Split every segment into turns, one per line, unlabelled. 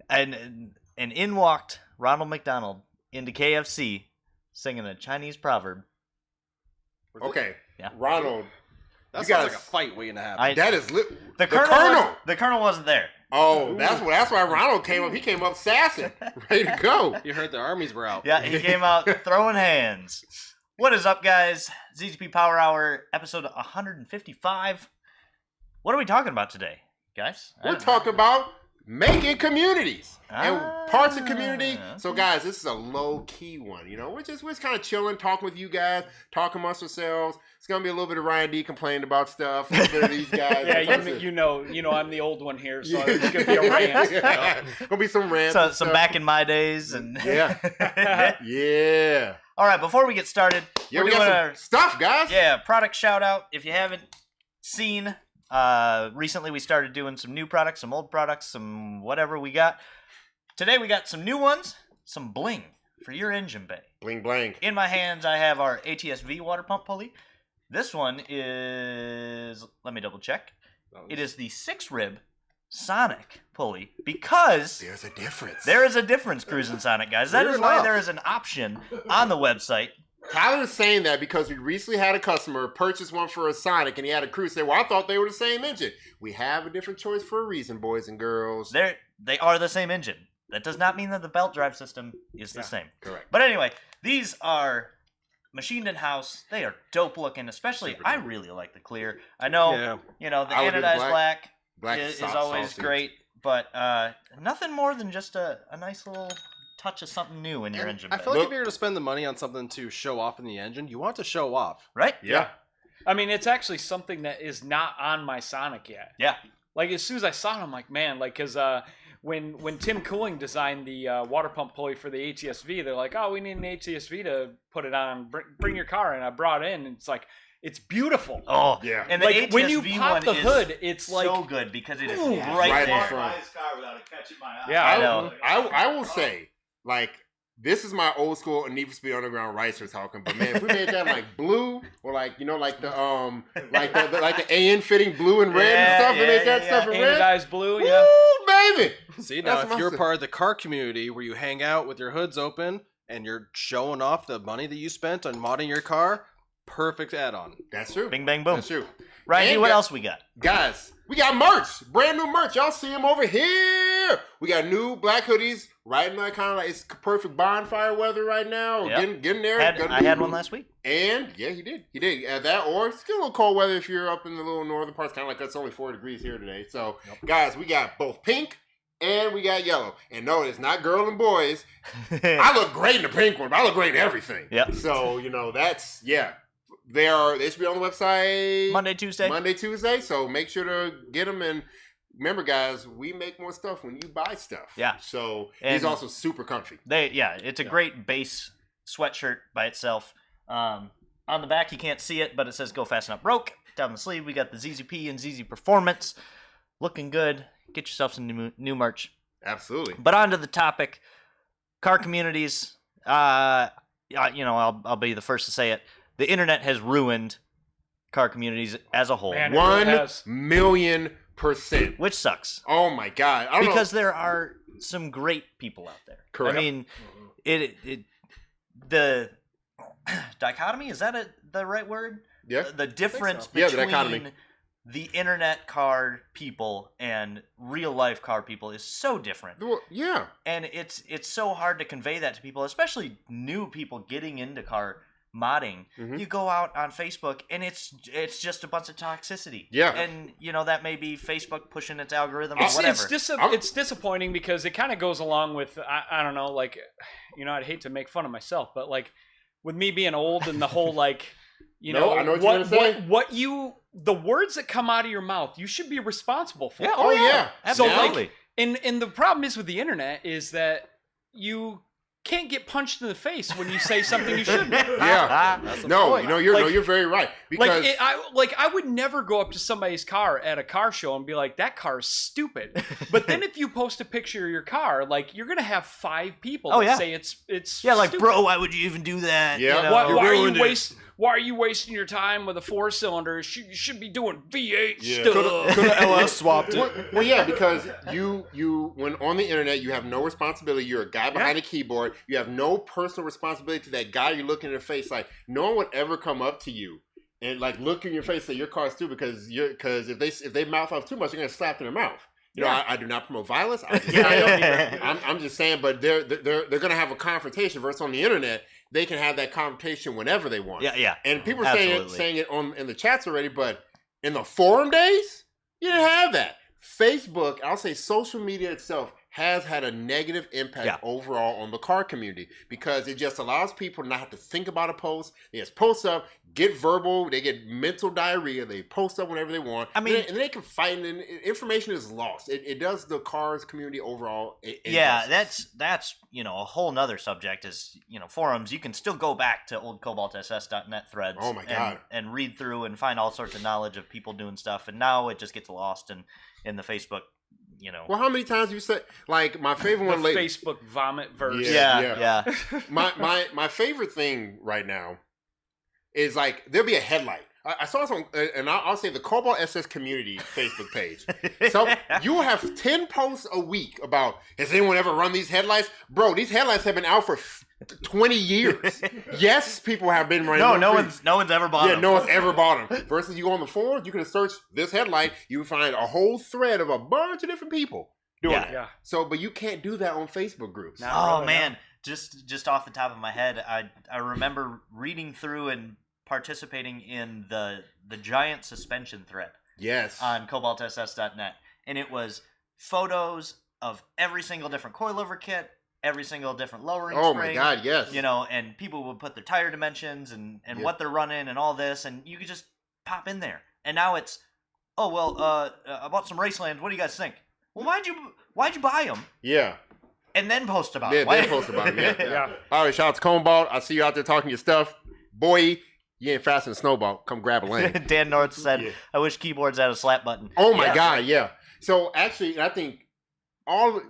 And in walked Ronald McDonald into KFC singing a Chinese proverb.
Okay.
Yeah.
Ronald.
That sounds like a fight waiting to happen.
That is
the Colonel. The Colonel wasn't there.
Oh, that's why Ronald came up. He came up sassing, ready to go.
You heard the armies were out.
Yeah, he came out throwing hands. What is up, guys? ZZP Power Hour, episode 155. What are we talking about today, guys?
We're talking about making communities and parts of community. So, guys, this is a low-key one. You know, we're just kind of chilling, talking with you guys, talking amongst ourselves. It's gonna be a little bit of Ryan D complaining about stuff. A little bit of these guys.
Yeah, you know, I'm the old one here, so it's gonna be a rant.
Yeah. Gonna be some rants.
Some back in my days, and
yeah.
All right, before we get started,
we're doing our stuff, guys.
Yeah, product shout out. If you haven't seen, recently we started doing some new products, some old products, some whatever we got. Today we got some new ones, some bling for your engine bay.
Bling bling.
In my hands, I have our ATSV water pump pulley. This one is, let me double check. It is the 6-rib Sonic pulley because
there's a difference.
There is a difference, Cruising Sonic, guys. That is why there is an option on the website.
Tyler is saying that because we recently had a customer purchase one for a Sonic and he had a Cruise. Say, well, I thought they were the same engine. We have a different choice for a reason, boys and girls.
They are the same engine. That does not mean that the belt drive system is the same.
Correct.
But anyway, these are machined in-house. They are dope looking, especially I really like the clear. I know, the anodized black is always great, but nothing more than just a nice little touch of something new in your engine bay.
I feel like if you're to spend the money on something to show off in the engine, you want to show off.
Right?
Yeah.
I mean, it's actually something that is not on my Sonic yet.
Yeah.
Like, as soon as I saw it, I'm like, man, like, because when Tim Cooling designed the water pump pulley for the ATSV, they're like, oh, we need an ATSV to put it on. Bring your car in. I brought it in, and it's like, it's beautiful.
Oh,
yeah.
And the
like,
ATSV
when you pop the hood, it's like
so good because it is right there.
Car without it catching my eye.
Yeah,
I know.
I will say, like, this is my old school Need for Speed Underground Ricer talking, but man, if we made that like blue or like like the like the AN fitting blue and red and stuff, we made that stuff in red.
Anodized blue, yeah.
Woo, baby.
See, now if you're part of the car community where you hang out with your hoods open and you're showing off the money that you spent on modding your car, perfect add-on.
That's true.
Bing, bang, boom.
That's true.
Ryan, what else we got?
Guys, we got merch. Brand new merch. Y'all see them over here. We got new black hoodies. Right now, kind of like it's perfect bonfire weather right now.
Yep.
Getting there.
I had one last week.
And, yeah, he did. That, or it's still a little cold weather if you're up in the little northern parts. Kind of like it's only 4 degrees here today. So, guys, we got both pink and we got yellow. And no, it's not girl and boys. I look great in the pink one, but I look great in everything.
Yep.
So, that's, yeah. They should be on the website
Monday, Tuesday.
So make sure to get them. And remember, guys, we make more stuff when you buy stuff.
Yeah.
So
and
he's also super comfy.
It's a great base sweatshirt by itself. On the back, you can't see it, but it says "Go Fast Not Broke." Down the sleeve, we got the ZZP and ZZPerformance. Looking good. Get yourself some new merch.
Absolutely.
But on to the topic, car communities. I'll be the first to say it. The internet has ruined car communities as a whole.
Man,
1,000,000%.
Which sucks.
Oh my God.
Because there are some great people out there.
Correct.
I mean, the dichotomy, is that the right word?
Yeah.
The difference
the
between
dichotomy.
the internet car people and real life car people is so different.
Well, yeah.
And it's so hard to convey that to people, especially new people getting into car modding.
Mm-hmm.
You go out on Facebook and it's just a bunch of toxicity.
Yeah.
And that may be Facebook pushing its algorithm or whatever.
It's disappointing because it kind of goes along with I don't know, like, I'd hate to make fun of myself, but like with me being old and the whole like I know what the words that come out of your mouth, you should be responsible for.
Yeah.
Oh yeah.
Absolutely.
So like, and the problem is with the internet is that you can't get punched in the face when you say something you shouldn't.
Yeah. You're very right. Because
I would never go up to somebody's car at a car show and be like, that car is stupid. But then if you post a picture of your car, like, you're gonna have 5 people that say it's
like,
stupid.
bro, why would you even do that?
Yeah.
Why why are you wasting your time with a 4-cylinder? You should be doing V8 stuff.
Could have LS swapped it.
Well, yeah, because you when on the internet, you have no responsibility. You're a guy behind a keyboard. You have no personal responsibility to that guy you're looking in the face. Like, no one would ever come up to you and like look in your face and say your car's stupid because if they mouth off too much, you're gonna slap in their mouth. You know, I do not promote violence. I'm just saying, but they're gonna have a confrontation. Versus on the internet, they can have that confrontation whenever they want.
Yeah.
And people are saying it in the chats already, but in the forum days, you didn't have that. Facebook, I'll say social media itself has had a negative impact overall on the car community because it just allows people to not have to think about a post. They just post up, get verbal, they get mental diarrhea, they post up whenever they want. I mean, and they can fight, and information is lost. It does the cars community overall.
That's a whole nother subject is, forums. You can still go back to old cobaltss.net threads.
Oh my God.
And read through and find all sorts of knowledge of people doing stuff. And now it just gets lost in the Facebook.
Well, how many times have you said, like, my favorite one lately?
Facebook vomit verse.
Yeah.
my favorite thing right now is, like, there'll be a headlight. I saw some, and I'll say the Cobalt SS community Facebook page. So you will have 10 posts a week about, has anyone ever run these headlights? Bro, these headlights have been out for 20 years. Yes, people have been running.
No one's ever bought them.
Yeah, no one's ever bought them. Versus you go on the forums, you can search this headlight, you find a whole thread of a bunch of different people doing it. Yeah. So, but you can't do that on Facebook groups.
Man, just off the top of my head, I remember reading through and participating in the giant suspension thread.
Yes.
On cobaltss.net, and it was photos of every single different coilover kit, every single different lowering spring.
Oh my God, yes.
And people would put their tire dimensions and what they're running and all this, and you could just pop in there. And now it's, I bought some Racelands. What do you guys think? Well, why'd you buy them?
Yeah.
And then post about it.
Yeah, then post about it. Yeah. All right, shout out to Coneball. I see you out there talking your stuff. Boy, you ain't faster than Snowball. Come grab a lane.
Dan North said, I wish keyboards had a slap button.
Oh my God, yeah. So actually, I think all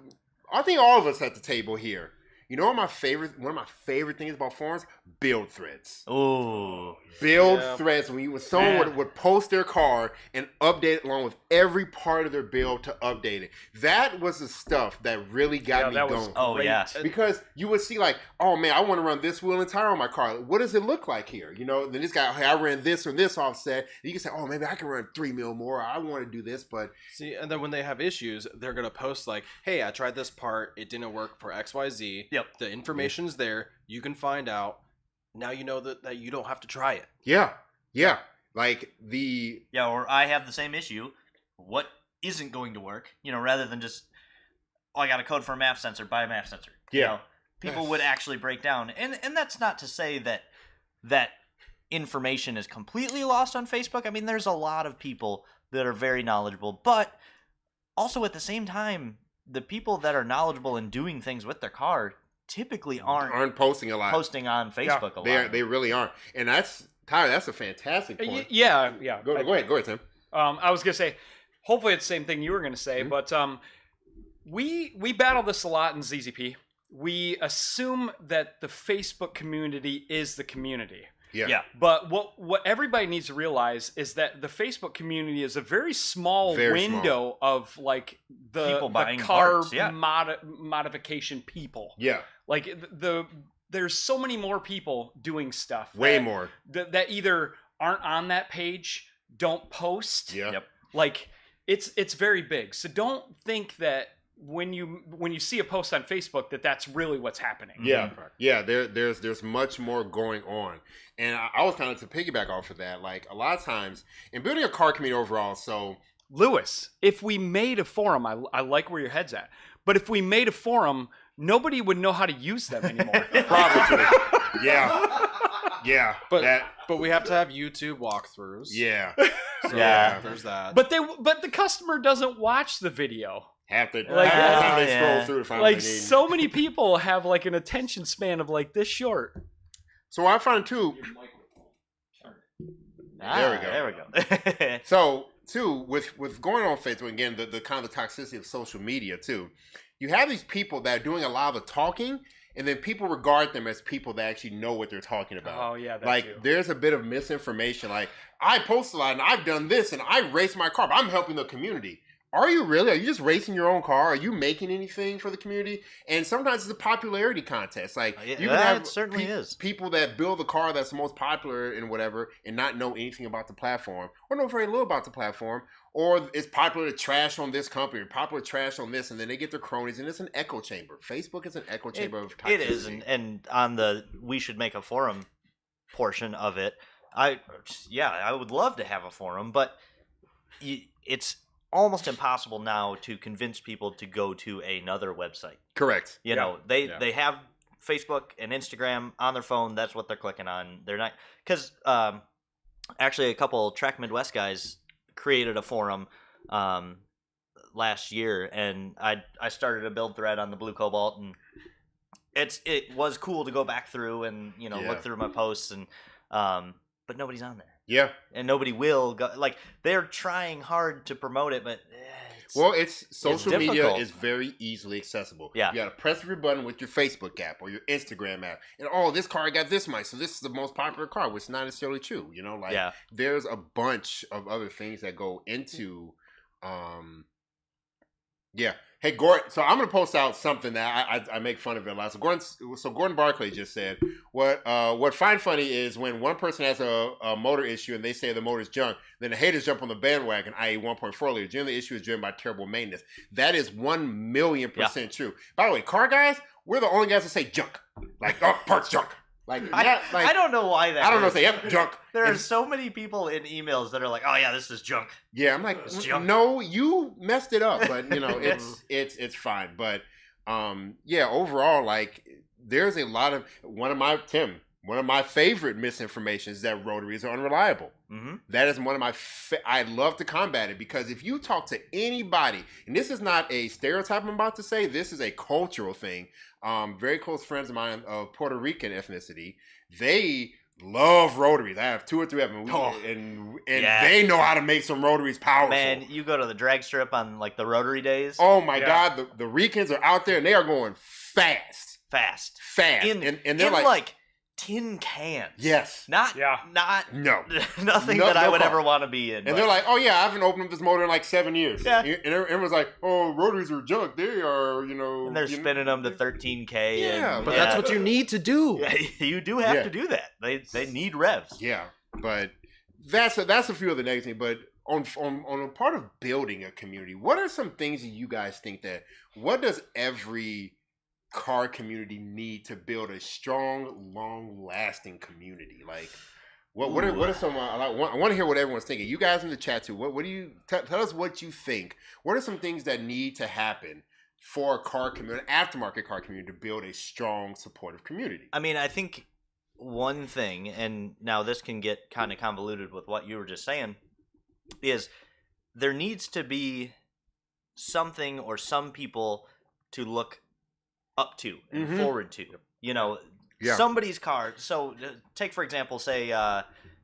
of us at the table here, one of my favorite things about forums, build threads.
Oh.
Build threads when someone would post their car and update it along with every part of their build to update it. That was the stuff that really got me going.
Oh, yeah.
Because you would see like, oh man, I want to run this wheel and tire on my car. What does it look like here? Then this guy, hey, I ran this or this offset. And you can say, oh, maybe I can run 3 mil more. I want to do this, but...
See, and then when they have issues, they're going to post like, hey, I tried this part. It didn't work for XYZ.
Yep.
The information's there. You can find out. Now you know that you don't have to try it.
Yeah. Like
or I have the same issue. What isn't going to work? Rather than just, I got a code for a MAP sensor, buy a MAP sensor.
Yeah.
People would actually break down. And that's not to say that information is completely lost on Facebook. I mean, there's a lot of people that are very knowledgeable, but also at the same time, the people that are knowledgeable in doing things with their car typically aren't
posting a lot.
Posting on Facebook a lot.
They really aren't. And that's a fantastic point.
Yeah.
Go ahead, Tim.
I was gonna say, hopefully it's the same thing you were gonna say, but we battle this a lot in ZZP. We assume that the Facebook community is the community.
Yeah.
But what everybody needs to realize is that the Facebook community is a very small window of like the
people buying
car
parts,
modification people.
Yeah.
Like there's so many more people doing stuff.
Way more.
That either aren't on that page, don't post.
Yeah.
Yep.
Like it's very big. So don't think that when you see a post on Facebook that's really what's happening.
Yeah. Yeah, there's much more going on. And I was kind of to piggyback off of that, like a lot of times in building a car community overall, so
Lewis, if we made a forum, I like where your head's at, but if we made a forum, nobody would know how to use them anymore.
Probably. Yeah.
But we have to have YouTube walkthroughs.
Yeah.
So there's that.
But the customer doesn't watch the video.
Have to scroll through to find what they need.
So many people have like an attention span of like this short.
So I find too.
There we go.
So too, with going on Facebook again, the kind of the toxicity of social media too. You have these people that are doing a lot of the talking, and then people regard them as people that actually know what they're talking about.
Oh yeah, that
like
too.
There's a bit of misinformation. Like I post a lot and I've done this and I race my car, but I'm helping the community. Are you really? Are you just racing your own car? Are you making anything for the community? And sometimes it's a popularity contest. Like you can have
certainly is
people that build the car that's the most popular and whatever, and not know anything about the platform, or know very little about the platform, or it's popular to trash on this company, or popular to trash on this, and then they get their cronies, and it's an echo chamber. Facebook is an echo chamber of toxicity.
It is, and on the we should make a forum portion of it, I would love to have a forum, but it's almost impossible now to convince people to go to another website.
Correct.
You know, they have Facebook and Instagram on their phone. That's what they're clicking on. They're not, because actually a couple Track Midwest guys created a forum last year, and I started a build thread on the Blue Cobalt, and it was cool to go back through and look through my posts, and but nobody's on there.
Yeah.
And nobody will go. Like, they're trying hard to promote it, but
social media is very easily accessible.
Yeah.
You got to press your button with your Facebook app or your Instagram app, and this car got this much, so this is the most popular car, which is not necessarily true. There's a bunch of other things that go into Hey, Gordon, so I'm going to post out something that I make fun of it a lot. So Gordon Barclay just said, what find funny is when one person has a motor issue and they say the motor's junk, then the haters jump on the bandwagon, i.e. 1.4 liter. Generally, the issue is driven by terrible maintenance. That is 1,000,000% true. By the way, car guys, we're the only guys that say junk. Like, parts junk.
I don't know why that.
I don't know. Say junk.
There are so many people in emails that are like, "Oh yeah, this is junk."
Yeah, I'm like, no, you messed it up, but it's fine. But overall, like, there's a lot of one of my favorite misinformation is that rotaries are unreliable.
Mm-hmm.
That is one of my. I love to combat it because if you talk to anybody, and this is not a stereotype I'm about to say, this is a cultural thing. Very close friends of mine of Puerto Rican ethnicity, they love rotaries. I have 2 or 3 of them, and they know how to make some rotaries powerful.
Man, you go to the drag strip on like the rotary days.
Oh my God, the Ricans are out there and they are going fast,
and they're like tin cans.
Yes.
Nothing
No,
that I would ever want to be in.
And they're like, oh yeah, I haven't opened up this motor in like 7 years.
Yeah.
And everyone's like, oh, rotaries are junk. They are,
And they're spinning them to 13K.
Yeah.
But that's what you need to do.
Yeah, you do have to do that. They need revs.
Yeah. But that's a few of the negative things. But on a part of building a community, what are some things that you guys think what does every car community need to build a strong, long-lasting community? Like, what are some? I want to hear what everyone's thinking. You guys in the chat too. What do you tell us? What you think? What are some things that need to happen for a car community, aftermarket car community, to build a strong, supportive community?
I mean, I think one thing, and now this can get kind of convoluted with what you were just saying, is there needs to be something or some people to look up to and forward to, somebody's car. So take, for example, say,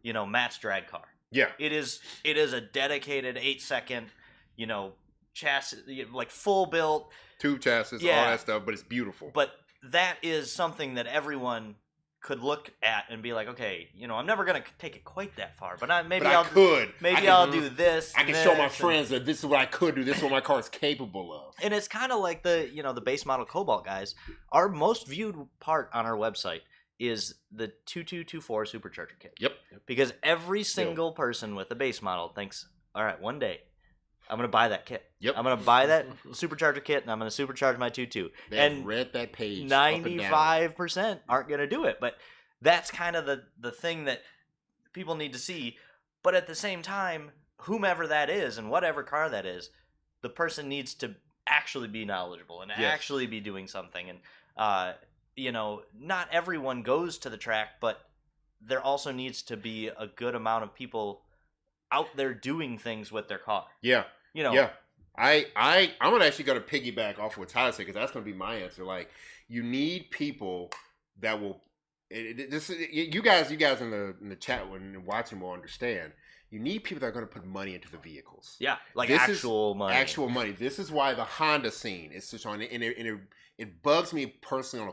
Matt's drag car.
Yeah.
It is a dedicated 8-second, chassis, like full built.
Tube chassis, all that stuff, but it's beautiful.
But that is something that everyone could look at and be like, okay, I'm never going to take it quite that far, but I'll do this.
I can show my friends that this is what I could do. This is what my car is capable of.
And it's kind of like the base model Cobalt guys. Our most viewed part on our website is the 2224 supercharger kit.
Yep.
Because every single person with a base model thinks, all right, one day I'm going to buy that kit.
Yep.
I'm going to buy that supercharger kit, and I'm going to supercharge my 2.2.
And read that page.
95% aren't going to do it. But that's kind of the thing that people need to see. But at the same time, whomever that is and whatever car that is, the person needs to actually be knowledgeable and actually be doing something. And, not everyone goes to the track, but there also needs to be a good amount of people out there doing things with their car.
Yeah. Yeah. I'm actually going to piggyback off what Tyler said, because that's going to be my answer. Like, you need people that will. You guys in the chat and watching will understand. You need people that are going to put money into the vehicles.
Yeah, like
this
actual money.
Actual money. This is why the Honda scene is such on, and it bugs me personally on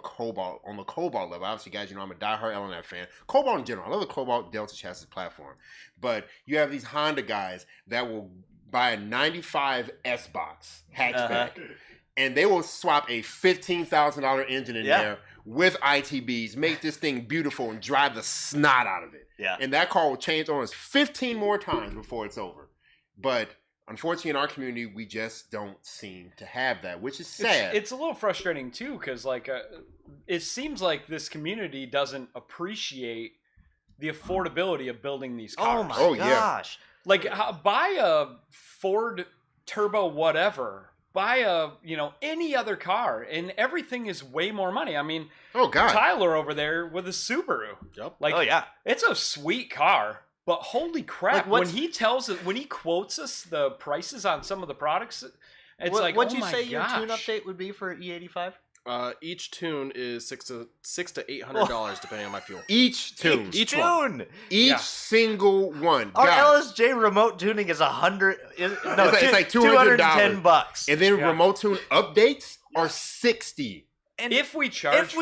the Cobalt level. Obviously, guys, you know I'm a diehard LNF fan. Cobalt in general, I love the Cobalt Delta chassis platform. But you have these Honda guys that will buy a 95 S-Box hatchback, and they will swap a $15,000 engine in there with ITBs, make this thing beautiful, and drive the snot out of it.
Yeah.
And that car will change owners 15 more times before it's over. But unfortunately, in our community, we just don't seem to have that, which is sad.
It's a little frustrating, too, because like it seems like this community doesn't appreciate the affordability of building these cars.
Oh, my gosh.
Like, buy a Ford Turbo whatever. Buy any other car, and everything is way more money. I mean, Tyler over there with a Subaru.
Yep.
Like, it's a sweet car, but holy crap! Like, when he quotes us the prices on some of the products, it's like,
what'd you say your tune update would be for E85?
Each tune is $600 to $800 depending on my fuel.
Each tune.
Each
one. Each single one.
Our LSJ remote tuning is $100. No,
it's like $210. And then
remote
tune updates are $60.
And if we charge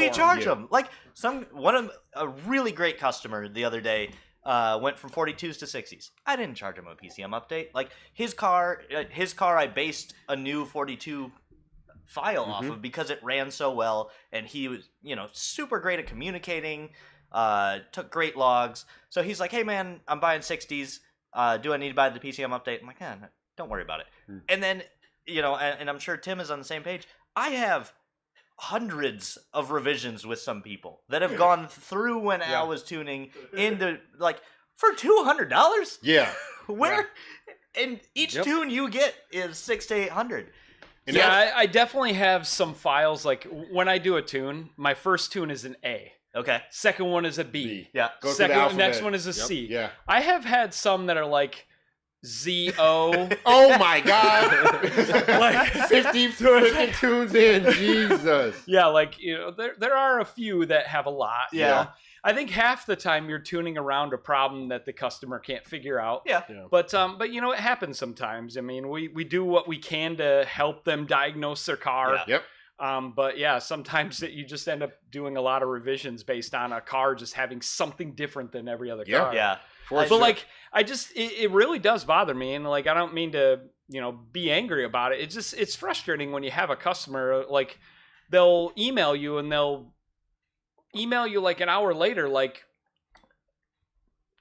them, like a really great customer the other day went from 42s to 60s. I didn't charge him a PCM update. Like his car, I based a new 42 file off of because it ran so well, and he was super great at communicating, took great logs. So he's like, hey man, I'm buying 60s, do I need to buy the PCM update? I'm like, don't worry about it. And then and I'm sure Tim is on the same page. I have hundreds of revisions with some people that have gone through when Al was tuning into for $200. And each tune you get is $600 to $800.
I definitely have some files. Like when I do a tune, my first tune is an A.
Okay.
Second one is a B.
Yeah.
Next one is a C.
Yeah.
I have had some that are like Z-O.
Oh my God. Like 50 tunes in. Jesus.
Yeah, like there are a few that have a lot.
Yeah.
I think half the time you're tuning around a problem that the customer can't figure out.
Yeah.
But it happens sometimes. I mean, we do what we can to help them diagnose their car.
Yeah. Yep.
But sometimes you just end up doing a lot of revisions based on a car just having something different than every other car.
Yeah.
But it really does bother me, and like I don't mean to be angry about it. It's frustrating when you have a customer like they'll email you and they'll email you like an hour later, like,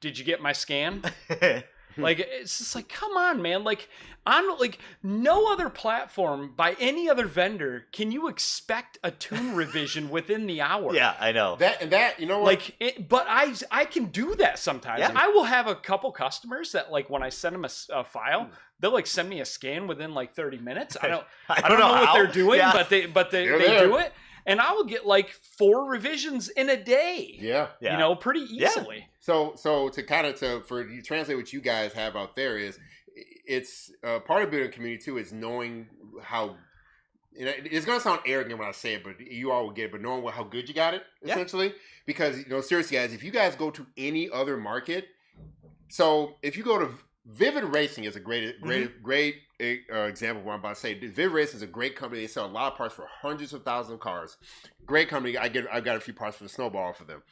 did you get my scan? Like, it's just like, come on, man. Like, on like no other platform by any other vendor can you expect a tune revision within the hour.
Yeah, I know.
That you know what?
But I can do that sometimes.
Yeah.
I will have a couple customers that like when I send them a file, they'll like send me a scan within like 30 minutes. I don't know what they're doing, but they do it. And I will get like 4 revisions in a day.
Yeah.
Pretty easily.
Yeah. So for you translate what you guys have out there is, it's part of building a community too is knowing how. It's gonna sound arrogant when I say it, but you all will get it. But knowing how good you got it, essentially, because seriously, guys, if you guys go to any other market, so if you go to VivR Racing is a great example of what I'm about to say. VivR Racing is a great company. They sell a lot of parts for hundreds of thousands of cars. Great company. I've got a few parts for the snowball for them.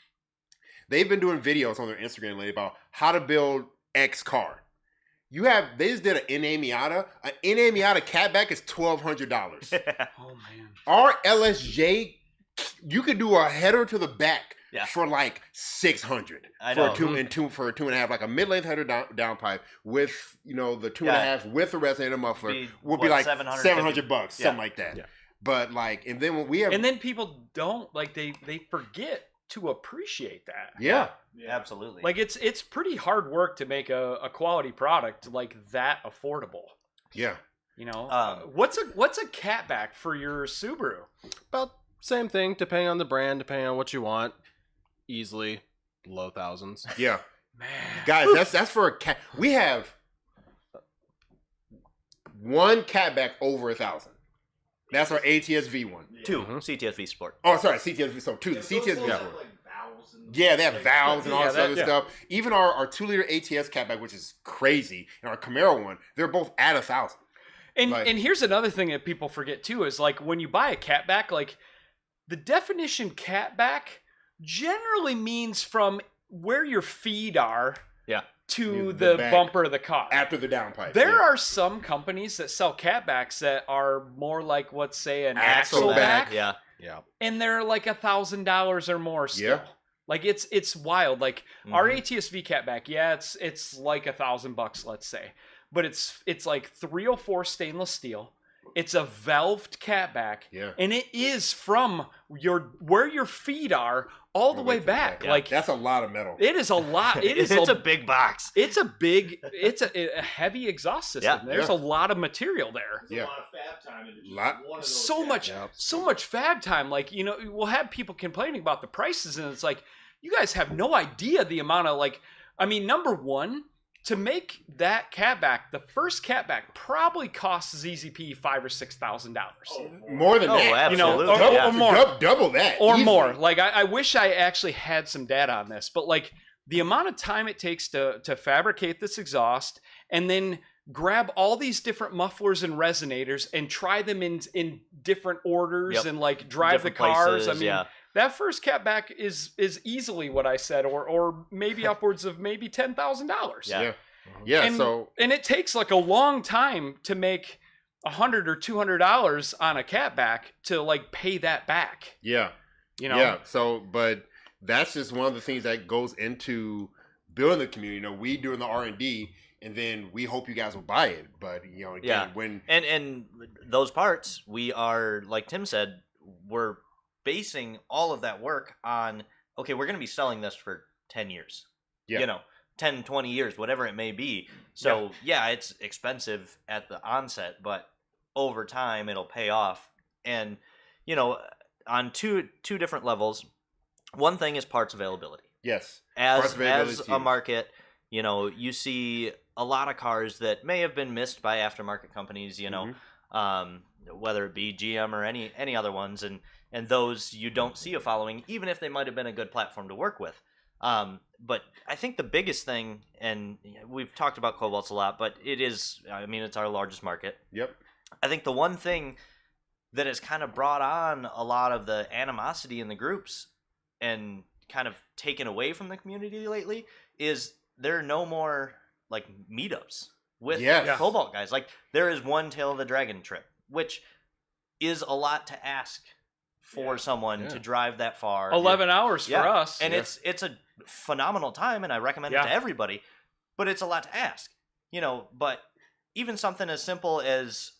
They've been doing videos on their Instagram lately about how to build X car. They just did an NA Miata. An NA Miata catback is $1,200.
Oh man.
Our LSJ, you could do a header to the back. Yeah. For like $600 for a 2.5, like a mid-length header downpipe with the 2.5 with the resonator muffler would be like $700, something like that. Yeah. But like, and then when we have,
and then people don't like they forget to appreciate that.
Yeah,
absolutely.
Like it's pretty hard work to make a quality product like that affordable.
Yeah,
what's a catback for your Subaru?
About same thing, depending on the brand, depending on what you want. Easily low thousands.
Yeah,
man,
guys, that's for a cat. We have one catback over 1,000. That's our ATS V1.
2 CTS V Sport.
Oh, sorry, CTS V. So 2 the CTS V Sport.
Like valves and
Yeah, they have valves and all this other stuff. Even our 2-liter ATS catback, which is crazy, and our Camaro one, they're both at $1,000.
And here's another thing that people forget too is like when you buy a catback, like the definition catback generally means from where your feet are to the bumper of the car.
After the downpipe.
There are some companies that sell catbacks that are more like, let's say, an axle back.
Yeah.
And they're like $1,000 or more still. Yeah. Like it's wild. Like our ATS-V catback, it's like $1,000, let's say. But it's like 304 stainless steel. It's a valved catback.
Yeah.
And it is from where your feet are all the way back.
Yeah. Like that's a lot of metal.
It is a lot.
It's a big box.
It's a heavy exhaust system. Yeah. There's a lot of material there.
There's a lot of fab time into one of those.
So much fab time. Like, you know, we'll have people complaining about the prices, and it's like, you guys have no idea the amount of, like, I mean, number one, to make that catback, the first catback probably costs ZZP $5,000 or $6,000.
More than that,
absolutely.
You know, or more,
double that,
or
easily.
more. Like I wish I actually had some data on this, but like the amount of time it takes to fabricate this exhaust and then grab all these different mufflers and resonators and try them in different orders and like drive different the cars.
Places,
I mean. That first catback is easily what I said, or maybe upwards of maybe $10,000.
Yeah.
And it takes like a long time to make $100 or $200 on a catback to like pay that back.
Yeah,
you know.
Yeah. So, but that's just one of the things that goes into building the community. You know, we doing the R&D, and then we hope you guys will buy it. But you know, again, when
and those parts, we are, like Tim said, we're basing all of that work on, okay, we're going to be selling this for 10 years, 10, 20 years, whatever it may be. So it's expensive at the onset, but over time it'll pay off. And, you know, on two different levels, one thing is parts availability.
Yes.
As a market, you know, you see a lot of cars that may have been missed by aftermarket companies, you know, whether it be GM or any other ones, and those you don't see a following, even if they might have been a good platform to work with. But I think the biggest thing, and we've talked about Cobalts a lot, but it's our largest market.
Yep.
I think the one thing that has kind of brought on a lot of the animosity in the groups and kind of taken away from the community lately is there are no more like meetups with Cobalt guys. Like there is one Tail of the Dragon trip, which is a lot to ask for someone to drive that far.
11 hours for us.
And it's a phenomenal time, and I recommend it to everybody, but it's a lot to ask, you know. But even something as simple as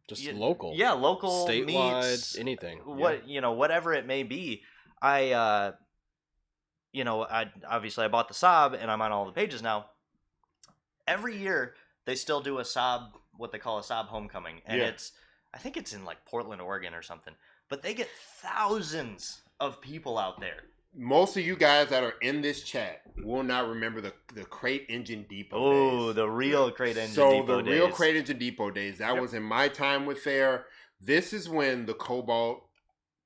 just local.
Yeah, local
statewide
meets,
anything.
Whatever it may be. I obviously I bought the Saab and I'm on all the pages now. Every year they still do a Saab, what they call a Saab homecoming, and I think it's in like Portland, Oregon or something. But they get thousands of people out there.
Most of you guys that are in this chat will not remember the Crate Engine Depot days.
Oh, the real Crate Engine Depot days.
So the real Crate Engine Depot days, that was in my time with Fair. This is when the Cobalt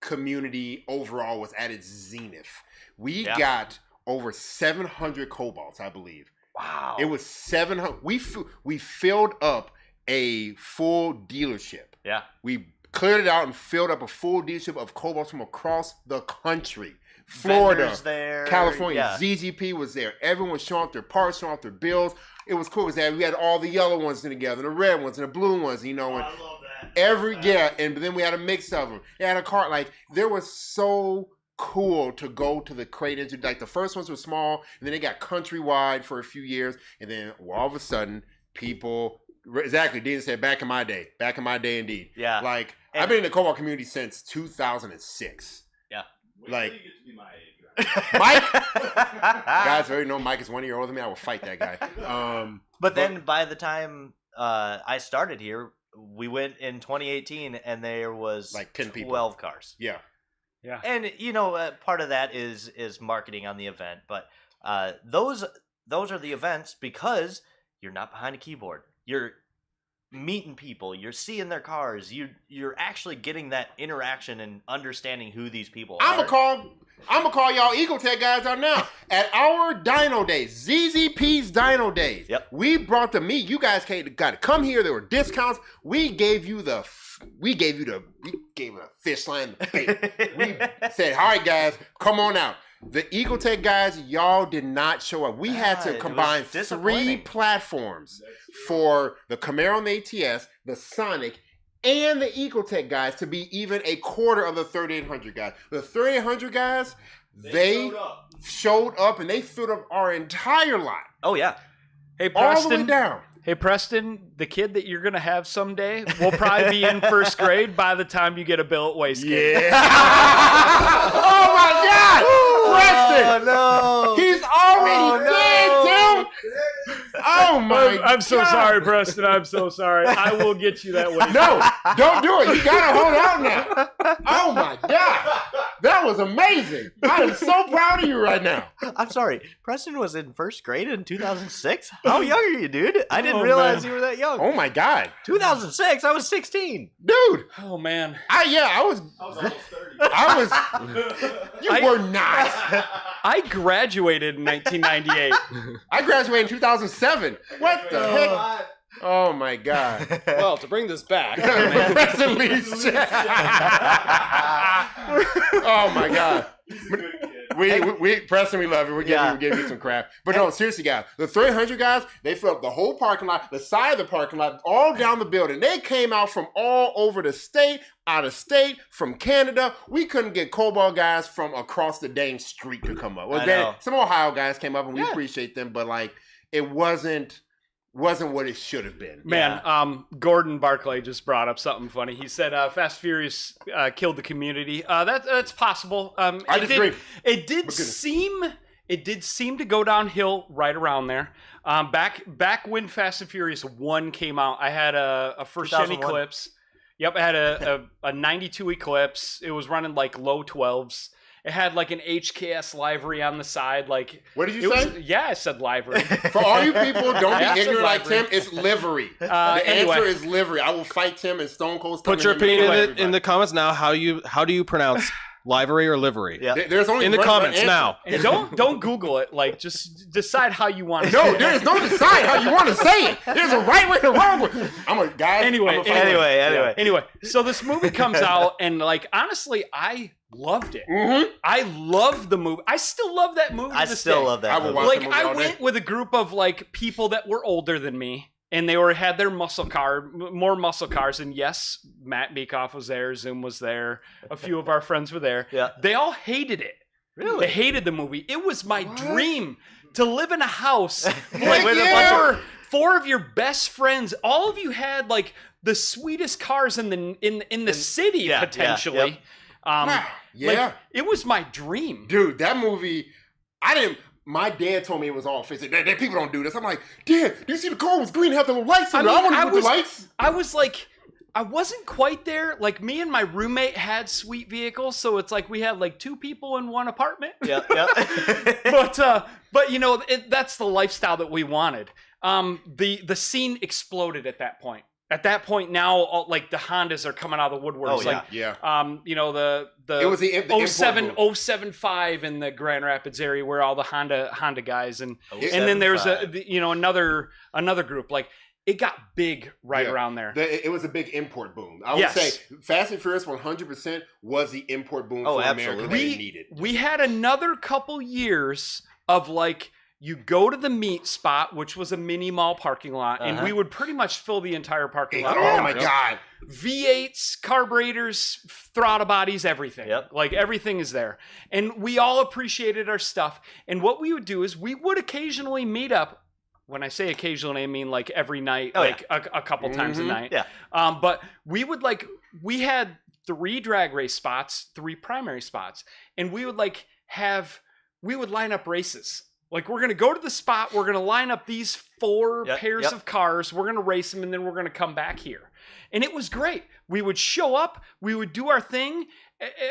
community overall was at its zenith. We got over 700 Cobalts, I believe.
Wow.
It was 700. We filled up a full dealership.
Yeah.
We cleared it out and filled up a full dealership of Cobalts from across the country. Florida,
there.
California, ZZP was there. Everyone was showing off their parts, showing off their bills. It was cool because we had all the yellow ones together, the red ones, and the blue ones. You know,
I love that.
And then we had a mix of them. They had a cart. Like there was so cool to go to the Crate Engine. Like the first ones were small, and then they got countrywide for a few years, and then all of a sudden, people. Exactly, Dean said back in my day indeed.
Yeah,
like I've been in the Cobalt community since 2006.
Yeah.
Like you get to be my age,
right? Mike, guys already know Mike is 1 year older than me. I will fight that guy.
But then by the time I started here, we went in 2018, and there was
like 10
12 cars.
Yeah.
And part of that is marketing on the event, but those are the events because you're not behind a keyboard. You're meeting people. You're seeing their cars. You're actually getting that interaction and understanding who these people are.
I'm gonna call I'm going to call y'all Ecotech guys out now. At our Dino Days, ZZP's Dino Days, we brought the meat. You guys got to come here. There were discounts. We gave you the fish line. We said, all right, guys, come on out. The Ecotech guys, y'all did not show up. We had to combine 3 platforms for the Camaro and the ATS, the Sonic, and the Ecotech guys to be even a quarter of the 3800 guys. The 3800 guys, they showed up and they filled up our entire lot.
Oh, yeah.
Hey, Preston.
All the way down.
Hey, Preston, the kid that you're going to have someday will probably be in first grade by the time you get a bill at wastegate.
Yeah. Oh, my God. Preston.
Oh, no.
He's already dead, Tim. Oh, my God.
I'm so sorry, Preston. I'm so sorry. I will get you that way.
No, don't do it. You got to hold out now. Oh, my God. That was amazing. I am so proud of you right now.
I'm sorry. Preston was in first grade in 2006? How young are you, dude? I didn't realize you were that young.
Oh, my God.
2006? I was 16.
Dude.
Oh, man.
I was almost 30. You were not.
I graduated in 1998.
I graduated in 2007. What the heck? Oh, my God.
Well, to bring this back.
Preston leaves. Oh, my God. We Preston, we love you. We give you some crap. But no, seriously, guys. The 300 guys, they filled up the whole parking lot, the side of the parking lot, all down the building. They came out from all over the state, out of state, from Canada. We couldn't get Cobalt guys from across the dang street to come up. Well, some Ohio guys came up, and we appreciate them, but like it wasn't what it should have been.
Man, Gordon Barclay just brought up something funny. He said Fast Furious killed the community. That's possible.
I disagree.
It did seem to go downhill right around there. Back when Fast and Furious 1 came out, I had a first gen Eclipse. Yep, I had a 92 Eclipse. It was running like low 12s. It had like an HKS livery on the side. Like,
what did you say?
Yeah, I said livery.
For all you people, don't be ignorant like Tim. It's livery. The answer is livery. I will fight Tim and Stone Cold.
Put your opinion in the comments now. How do you pronounce livery or livery?
Yeah.
There's only
in the comments now.
And don't Google it. Like, just decide how you want to.
No, there is no decide how you want to say it. There's a right way and a wrong way.
Anyway. So this movie comes out, and like honestly, I loved it. Mm-hmm. I love the movie. I still love that movie.
I still love that movie.
Like I went with a group of like people that were older than me, and they had their more muscle cars. And yes, Matt Beekoff was there, Zoom was there, a few of our friends were there.
Yeah.
They all hated it.
Really?
They hated the movie. It was my dream to live in a house like with a bunch of four of your best friends. All of you had like the sweetest cars in the city potentially. Like, it was my dream.
Dude, that movie, my dad told me it was all fixed. That people don't do this. I'm like, Dad, do you see the car was green and have the little lights on it? I want to put the lights.
I was like, I wasn't quite there. Like, me and my roommate had sweet vehicles, so it's like we had like 2 people in one apartment.
Yeah.
But you know, that's the lifestyle that we wanted. The scene exploded at that point. At that point now, like the Hondas are coming out of the woodworks.
Oh, yeah.
Like,
yeah.
You know, the
it was the
075 in the Grand Rapids area where all the Honda guys and then there's another group. Like, it got big around there.
It was a big import boom. I would say Fast and Furious 100% was the import boom for America they needed.
We had another couple years of like, you go to the meat spot, which was a mini mall parking lot, and we would pretty much fill the entire parking lot.
Oh my God.
V8s, carburetors, throttle bodies, everything.
Yep.
Like, everything is there. And we all appreciated our stuff. And what we would do is we would occasionally meet up. When I say occasionally, I mean like every night, a couple times a night.
Yeah.
But we had 3 drag race spots, 3 primary spots. And we would line up races. Like, we're going to go to the spot, we're going to line up these 4 pairs of cars, we're going to race them, and then we're going to come back here. And it was great. We would show up, we would do our thing,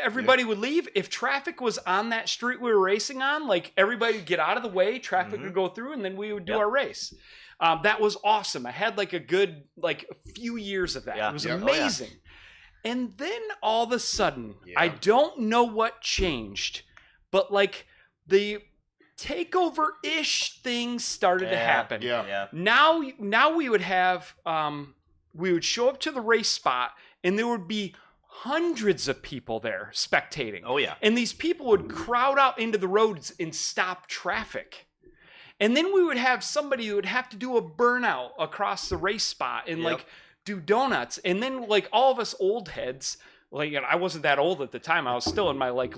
everybody would leave. If traffic was on that street we were racing on, like, everybody would get out of the way, traffic would go through, and then we would do our race. That was awesome. I had like a good, like, a few years of that. It was amazing. And then all of a sudden, I don't know what changed, but like the takeover-ish things started to happen.
Yeah.
Now we would have we would show up to the race spot and there would be hundreds of people there spectating.
Oh yeah.
And these people would crowd out into the roads and stop traffic. And then we would have somebody who would have to do a burnout across the race spot and like do donuts. And then like all of us old heads, like, you know, I wasn't that old at the time. I was still in my like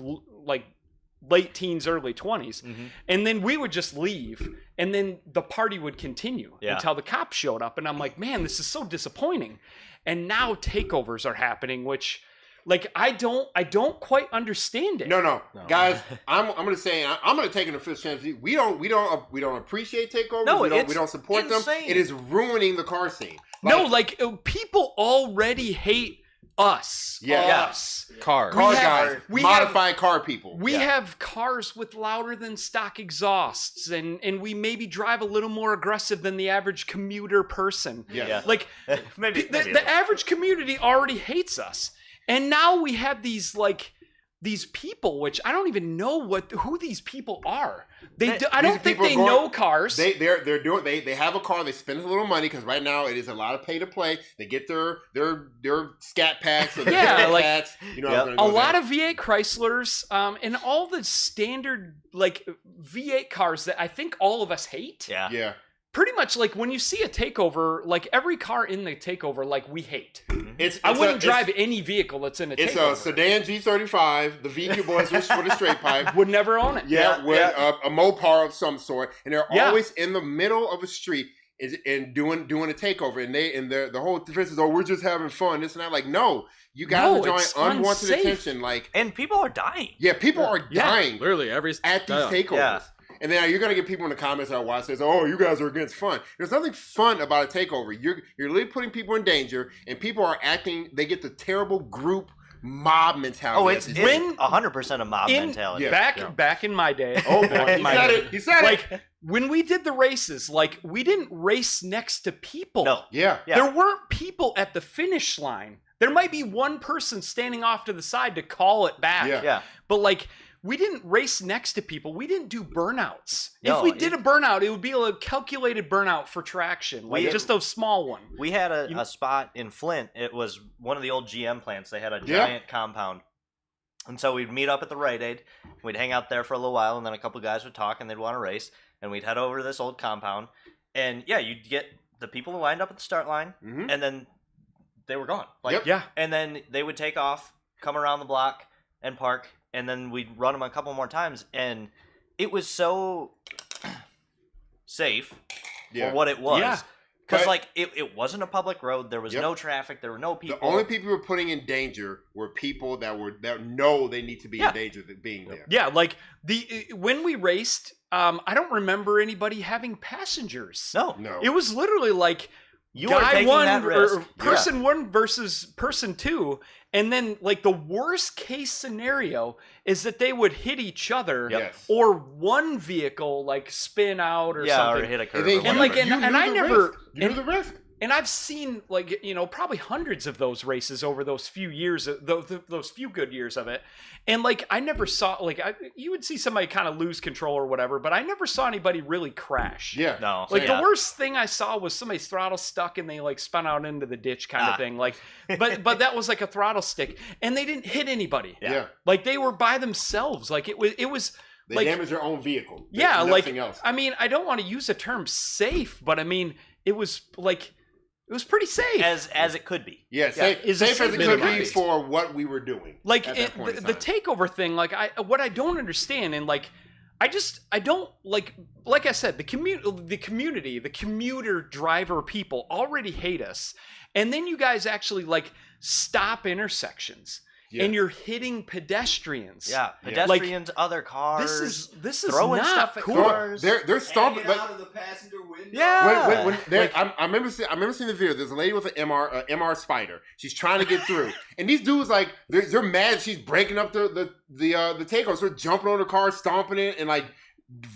late teens, early 20s. And then we would just leave and then the party would continue until the cops showed up. And I'm like, man, this is so disappointing. And now takeovers are happening, which like I don't quite understand it.
No. Guys, I'm gonna say I'm gonna take an official chance. We don't appreciate takeovers.
No,
we don't support them. It is ruining the car scene.
Like people already hate us.
Us.
Cars.
Modified car people.
We have cars with louder than stock exhausts, and we maybe drive a little more aggressive than the average commuter person.
Yeah.
Like maybe the average community already hates us. And now we have these people, which I don't even know who these people are. I don't think they know cars.
They have a car. They spend a little money because right now it is a lot of pay to play. They get their scat packs or their cats. You know,
a lot of V8 Chryslers and all the standard like V8 cars that I think all of us hate.
Yeah.
Pretty much like when you see a takeover, like every car in the takeover, like we hate. I wouldn't drive any vehicle that's in a takeover.
It's a sedan G35. The VQ boys with a straight pipe.
Would never own it.
A Mopar of some sort, and they're always in the middle of a street and doing a takeover, and the whole defense is, we're just having fun, this and that. Like, no, you guys are drawing unwanted attention. Like,
and people are dying.
Yeah, people are dying.
Literally
at these takeovers. Yeah. And then you're going to get people in the comments that watch says, oh, you guys are against fun. There's nothing fun about a takeover. You're literally putting people in danger, and people are acting, they get the terrible group mob mentality.
Oh, it's 100% a mob mentality.
Yeah. Back in my day.
Oh, boy. He said it.
Like, when we did the races, like, we didn't race next to people.
No. Yeah.
There weren't people at the finish line. There might be one person standing off to the side to call it back.
Yeah.
But, like, we didn't race next to people. We didn't do burnouts. If we did a burnout, it would be a calculated burnout for traction, like just a small one.
We had a spot in Flint. It was one of the old GM plants. They had a giant compound. And so we'd meet up at the Rite Aid. We'd hang out there for a little while, and then a couple guys would talk, and they'd want to race. And we'd head over to this old compound. And, you'd get the people who lined up at the start line, and then they were gone. And then they would take off, come around the block, and park. And then we'd run them a couple more times, and it was so safe for what it was. Yeah. Because, it wasn't a public road. There was no traffic. There were no people.
The only people who were putting in danger were people that know they need to be in danger of being there.
Yeah, like, when we raced, I don't remember anybody having passengers.
No.
It was literally like...
You are taking that risk.
Person one versus person two, and then like the worst case scenario is that they would hit each other, or one vehicle like spin out or something,
or hit a curb.
You knew the risk.
And I've seen probably hundreds of those races over those few years, those few good years of it. And I never saw you would see somebody kind of lose control or whatever, but I never saw anybody really crash.
Yeah.
No.
The worst thing I saw was somebody's throttle stuck and they spun out into the ditch kind of thing. But that was like a throttle stick, and they didn't hit anybody.
Yeah.
They were by themselves. It was.
They damaged their own vehicle.
Yeah.
Nothing else.
I mean, I don't want to use the term safe, but I mean, it was it was pretty safe.
As it could be.
Yeah, safe as it could be for what we were doing.
The takeover thing, what I don't understand, and I don't like I said, the community, the commuter driver people already hate us. And then you guys actually stop intersections. Yeah. And you're hitting pedestrians.
Yeah, pedestrians, other cars.
This is
throwing
not
stuff at
cool.
cars.
They're stomping
out of the passenger window.
Yeah.
I remember seeing the video. There's a lady with an MR Spider. She's trying to get through, and these dudes they're mad. She's breaking up the takeover. So they're jumping on the car, stomping it, and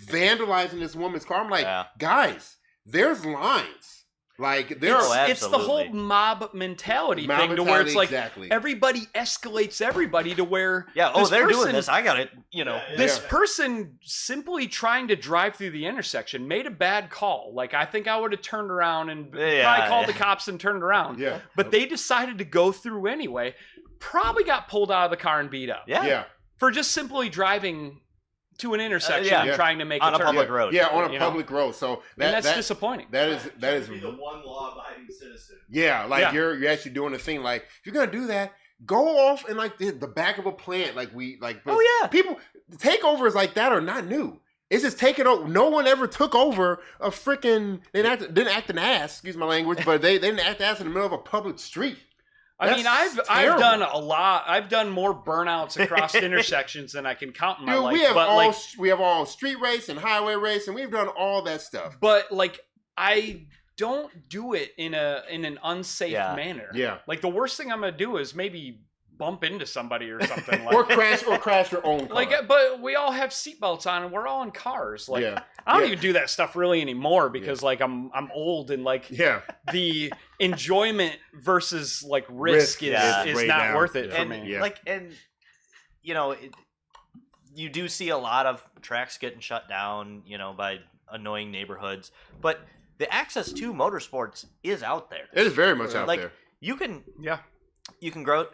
vandalizing this woman's car. I'm like, guys, there's lines. Like
it's the whole mob mentality thing to where it's like everybody escalates everybody to where
they're doing this. I got it.
This person simply trying to drive through the intersection made a bad call. Like I think I would have turned around and probably called the cops and turned around.
Yeah.
But they decided to go through anyway. Probably got pulled out of the car and beat up.
Yeah.
For just simply driving to an intersection and trying to make
on
a
turn. Public road.
Yeah, on a public road. So
that's disappointing.
That is
the one law-abiding citizen.
Yeah, like you're actually doing the thing. Like if you're gonna do that, go off in like the back of a plant. People takeovers like that are not new. It's just taking over. No one ever took over a freaking. They didn't act an ass. Excuse my language, but they didn't act ass in the middle of a public street.
I mean, I've done a lot. I've done more burnouts across intersections than I can count in my life.
We have all street race and highway race, and we've done all that stuff.
But like, I don't do it in an unsafe manner.
Yeah.
Like the worst thing I'm gonna do is maybe bump into somebody or something. Like,
or crash your own car.
Like, but we all have seatbelts on and we're all in cars. Like, I don't even do that stuff really anymore because like I'm old and like the enjoyment versus like risk is not worth it for me.
Like, and you do see a lot of tracks getting shut down, by annoying neighborhoods, but the access to motorsports is out there.
It is very much out there.
You can grow.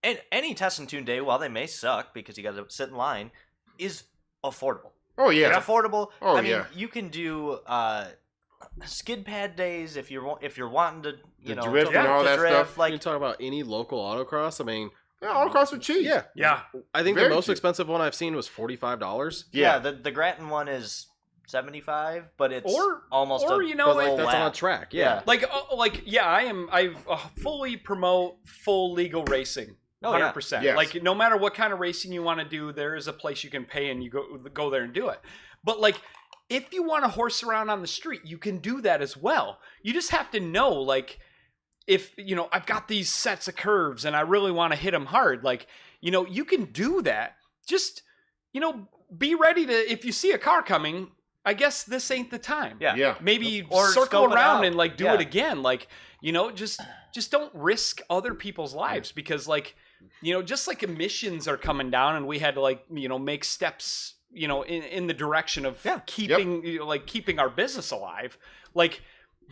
And any test and tune day, while they may suck because you got to sit in line, is affordable.
Oh yeah,
it's affordable.
Oh
I mean, you can do skid pad days if you're wanting to,
drift and all that stuff.
Like you talk about any local autocross. I mean,
autocross are cheap.
Yeah.
I think the most expensive one I've seen was $45.
Yeah, the Grattan one is $75, but it's almost
that's on a track. Yeah.
I fully promote full legal racing. 100%.
Yes.
Like no matter what kind of racing you want to do, there is a place you can pay and you go there and do it. But like if you want to horse around on the street, you can do that as well. You just have to know like if I've got these sets of curves and I really want to hit them hard, like you can do that. Just be ready to, if you see a car coming, I guess this ain't the time.
Yeah.
Maybe circle around and like do it again. Like, just don't risk other people's lives because like, just like emissions are coming down and we had to like, make steps, in the direction of keeping our business alive. Like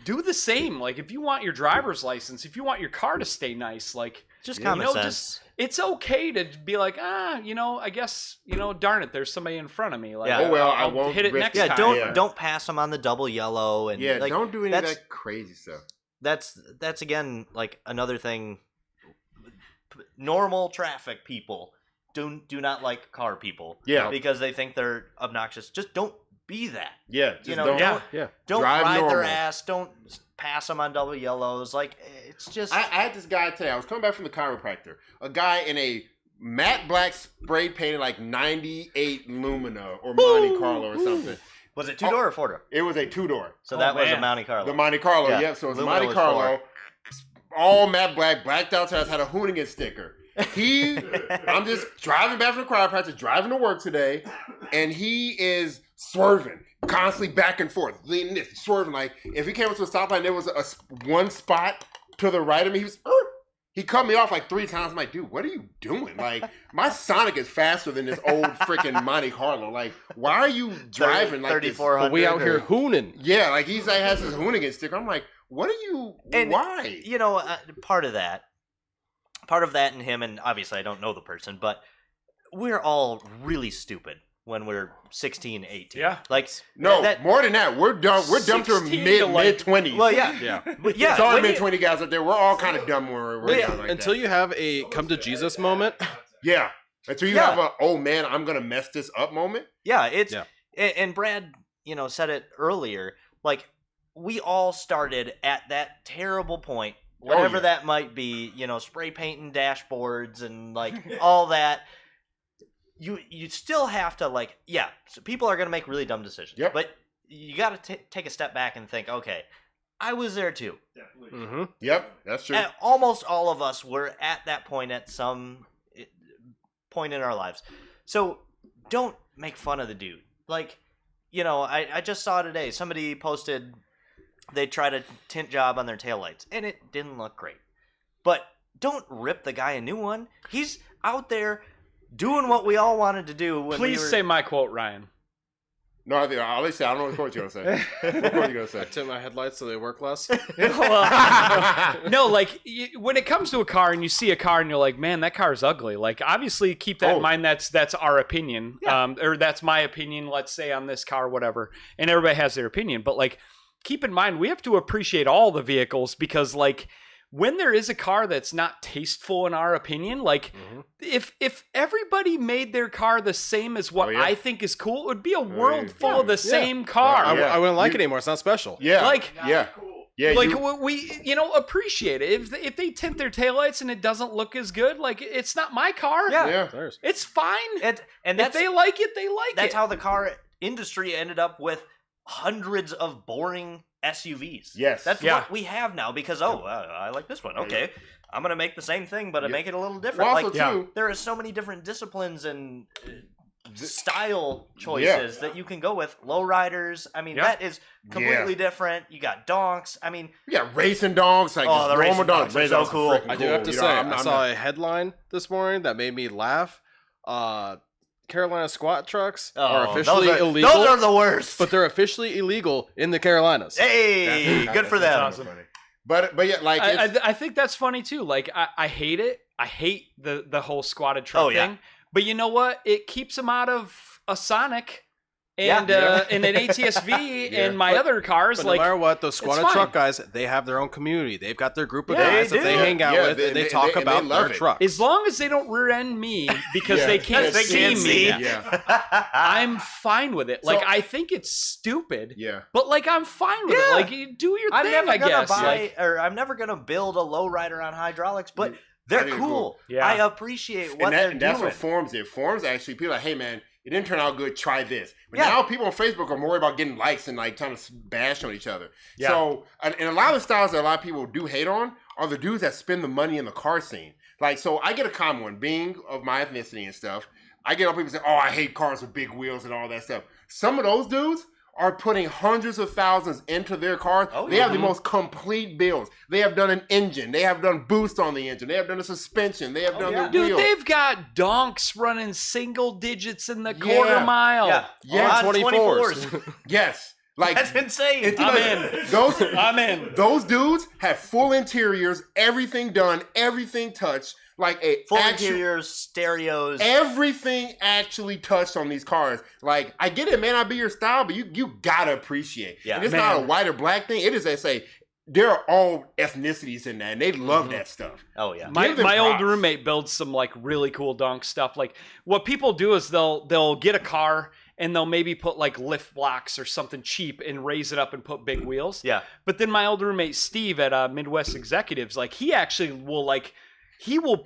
do the same. Like if you want your driver's license, if you want your car to stay nice, like
just common sense.
It's okay to be like, I guess, darn it, there's somebody in front of me. Like,
I won't
hit it next time.
Don't pass them on the double yellow and
don't do any of that crazy stuff.
That's again like another thing. Normal traffic people do not like car people. Because they think they're obnoxious. Just don't be that. Don't ride their ass. Don't pass them on double yellows. Like it's just.
I had this guy today. I was coming back from the chiropractor. A guy in a matte black spray painted like 98 Lumina or Monte Carlo or something.
Was it 2-door or 4-door?
It was a 2-door.
So that was a Monte Carlo.
The Monte Carlo, yep. So it was a Monte Carlo. All matte black, blacked out tires, had a Hoonigan sticker. I'm just driving back from the chiropractor, driving to work today, and he is swerving, constantly back and forth, leaning this, swerving. Like, if he came up to a stoplight, there was one spot to the right of me, he cut me off like 3 times. I'm like, dude, what are you doing? Like, my Sonic is faster than this old freaking Monte Carlo. Like, why are you driving like this?
We out here hooning.
Yeah, like has his Hoonigan sticker. I'm like, what are you? And why?
Part of that and him, and obviously I don't know the person, but we're all really stupid when we're 16, 18.
Yeah.
Like
more than that. We're dumb. We're dumb to mid 20s.
Well, yeah.
But yeah. Sorry, mid 20 guys out there. We're all kind of dumb when we're young like
until
that.
You have a come to Jesus moment.
Yeah. Until you have a oh man, I'm gonna mess this up moment.
Yeah. And Brad, said it earlier. Like we all started at that terrible point. Whatever that might be, spray painting dashboards and like all that. You still have to so people are going to make really dumb decisions.
Yep.
But you got to take a step back and think, okay, I was there too.
Definitely.
Mm-hmm. Yep, that's true.
And almost all of us were at that point at some point in our lives. So don't make fun of the dude. Like, I just saw today, somebody posted they tried a tint job on their taillights, and it didn't look great. But don't rip the guy a new one. He's out there doing what we all wanted to do.
Please say my quote, Ryan.
No, I don't know what quote you're going to say. What quote are you going to say?
I tint my headlights so they work less.
No, like when it comes to a car and you see a car and you're like, man, that car is ugly. Like, obviously, keep that in mind. That's our opinion, or that's my opinion. Let's say on this car, whatever. And everybody has their opinion, but like, keep in mind we have to appreciate all the vehicles because like. When there is a car that's not tasteful in our opinion, like if everybody made their car the same as what I think is cool, it would be a world full of the same car.
I wouldn't like it anymore. It's not special.
Yeah.
Like,
Cool.
Yeah.
Like we appreciate it. If they tint their taillights and it doesn't look as good, like it's not my car.
Yeah.
It's fine.
And
if they like it, they like it.
That's how the car industry ended up with hundreds of boring SUVs.
Yes.
That's what we have now because, I like this one. Okay. I'm going to make the same thing, but I make it a little different.
Well, also,
there are so many different disciplines and style choices that you can go with. Lowriders. I mean, that is completely different. You got donks. I mean,
you got racing donks. Like
the racing donks are so cool.
I
do have to say, I saw a headline this morning that made me laugh. Carolina squat trucks are officially illegal.
Those are the worst.
But they're officially illegal in the Carolinas.
Hey, good for them.
Awesome. But yeah, like
I think that's funny too. Like I hate it. I hate the whole squatted truck thing. But you know what? It keeps them out of a Sonic and an ATSV and my other cars.
But
like
no matter what, those squatted truck guys, they have their own community. They've got their group of guys that they hang out with, and they talk about their truck.
As long as they don't rear end me because they can't see me, I'm fine with it. Like I think it's stupid. But like I'm fine with it. Like you do your thing. I guess.
I'm never gonna build a lowrider on hydraulics, but they're cool. I appreciate what they're doing.
That's what forms it. Forms actually people are like, hey man, it didn't turn out good. Try this. But now people on Facebook are more worried about getting likes and like trying to bash on each other. So, and a lot of the styles that a lot of people do hate on are the dudes that spend the money in the car scene. Like, so I get a common one, being of my ethnicity and stuff. I get all people say, oh, I hate cars with big wheels and all that stuff. Some of those dudes are putting hundreds of thousands into their cars. They have the most complete builds. They have done an engine. They have done boost on the engine. They have done a suspension. They have done the wheels.
Dude, they've got donks running single digits in the quarter mile.
Yeah,
24s. Yes. Like,
that's insane.
I'm in.
Those dudes have full interiors, everything done, everything touched. Like
full interiors, stereos,
everything actually touched on these cars. Like, I get it, may not be your style, but you gotta appreciate. And it's not a white or black thing. It is, they say, there are all ethnicities in that, and they love that stuff.
Oh yeah,
my old roommate builds some like really cool donk stuff. Like what people do is they'll get a car and they'll maybe put like lift blocks or something cheap and raise it up and put big wheels.
Yeah.
But then my old roommate Steve at Midwest Executives, like he actually will like. He will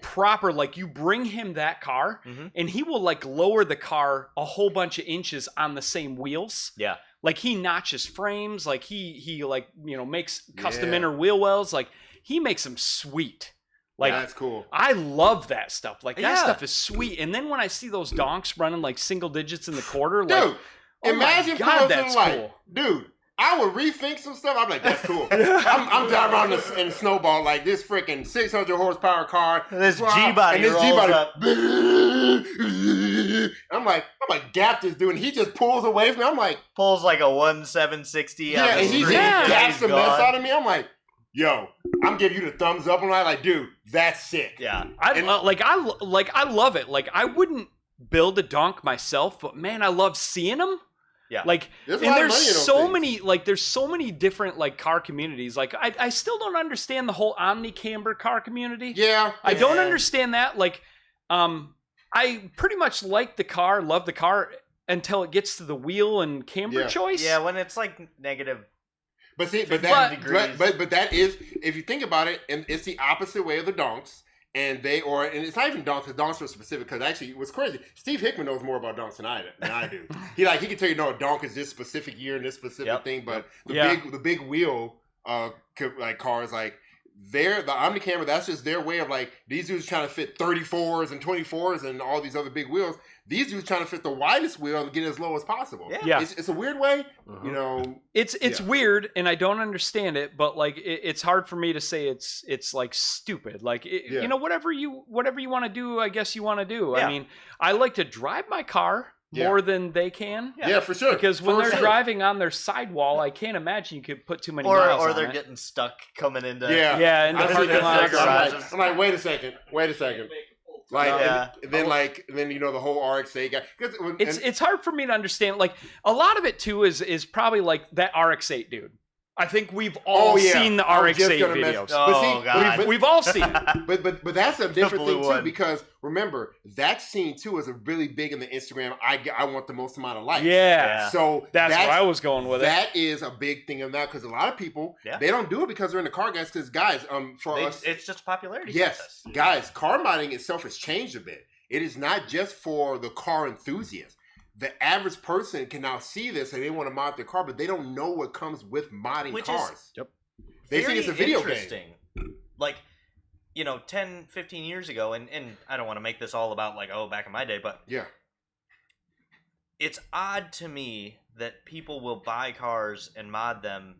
you bring him that car and he will like lower the car a whole bunch of inches on the same wheels.
Yeah.
Like he notches frames, like he like, makes custom inner wheel wells. Like he makes them sweet. Like
that's cool.
I love that stuff. Like that stuff is sweet. And then when I see those donks running like single digits in the quarter, like,
imagine that's cool. Dude, I would rethink some stuff. I'm like, that's cool. I'm driving around in Snowball like this freaking 600 horsepower car.
This G-body rolls up.
I'm like, gap this dude. And he just pulls away from me. I'm like.
Pulls like a 1760 out of the
and he just gaps the mess out of me. I'm like, yo, I'm giving you the thumbs up. I'm like, dude, that's sick.
Yeah. I love it. Like, I wouldn't build a donk myself, but man, I love seeing them.
Yeah.
Like, there's so many different like car communities. Like I still don't understand the whole omni camber car community.
Yeah.
I don't understand that. Like, I pretty much like the car, love the car until it gets to the wheel and camber choice.
Yeah, when it's like negative.
But see, but that is, if you think about it, and it's the opposite way of the donks. And it's not even donks, because donks are specific. Because actually, what's crazy, Steve Hickman knows more about donks than I do. He can tell you, no, a donk is this specific year and this specific thing. But the big wheel cars, like the Omni camera, that's just their way of like, these dudes trying to fit 34s and 24s and all these other big wheels. These dudes trying to fit the widest wheel and get as low as possible.
Yeah.
It's a weird way, you know.
It's weird, and I don't understand it, but like it's hard for me to say it's like stupid. Like you know, whatever you want to do, I guess you want to do. I mean, I like to drive my car more than they can.
Yeah, for sure.
Because when they're driving on their sidewall, I can't imagine you could put too many miles
or
on
they're
it.
getting stuck coming into
into parking lots.
I'm like, wait a second. Like, then you know the whole RX-8 guy.
It's hard for me to understand. Like a lot of it too is probably like that RX-8 dude. I think we've all seen the RX-8 videos.
God.
We've all seen it.
But that's a different thing too, because remember that scene too is a really big in the Instagram. I want the most amount of likes.
Yeah.
So
that's where I was going with it.
That is a big thing of that, because a lot of people they don't do it because they're in the car, guys. Because guys, us,
it's just a popularity.
Yes,
contest.
Guys, car modding itself has changed a bit. It is not just for the car enthusiast. The average person can now see this and they want to mod their car, but they don't know what comes with modding cars. They think it's a video game.
Like, 10, 15 years ago, and I don't want to make this all about like, back in my day, but it's odd to me that people will buy cars and mod them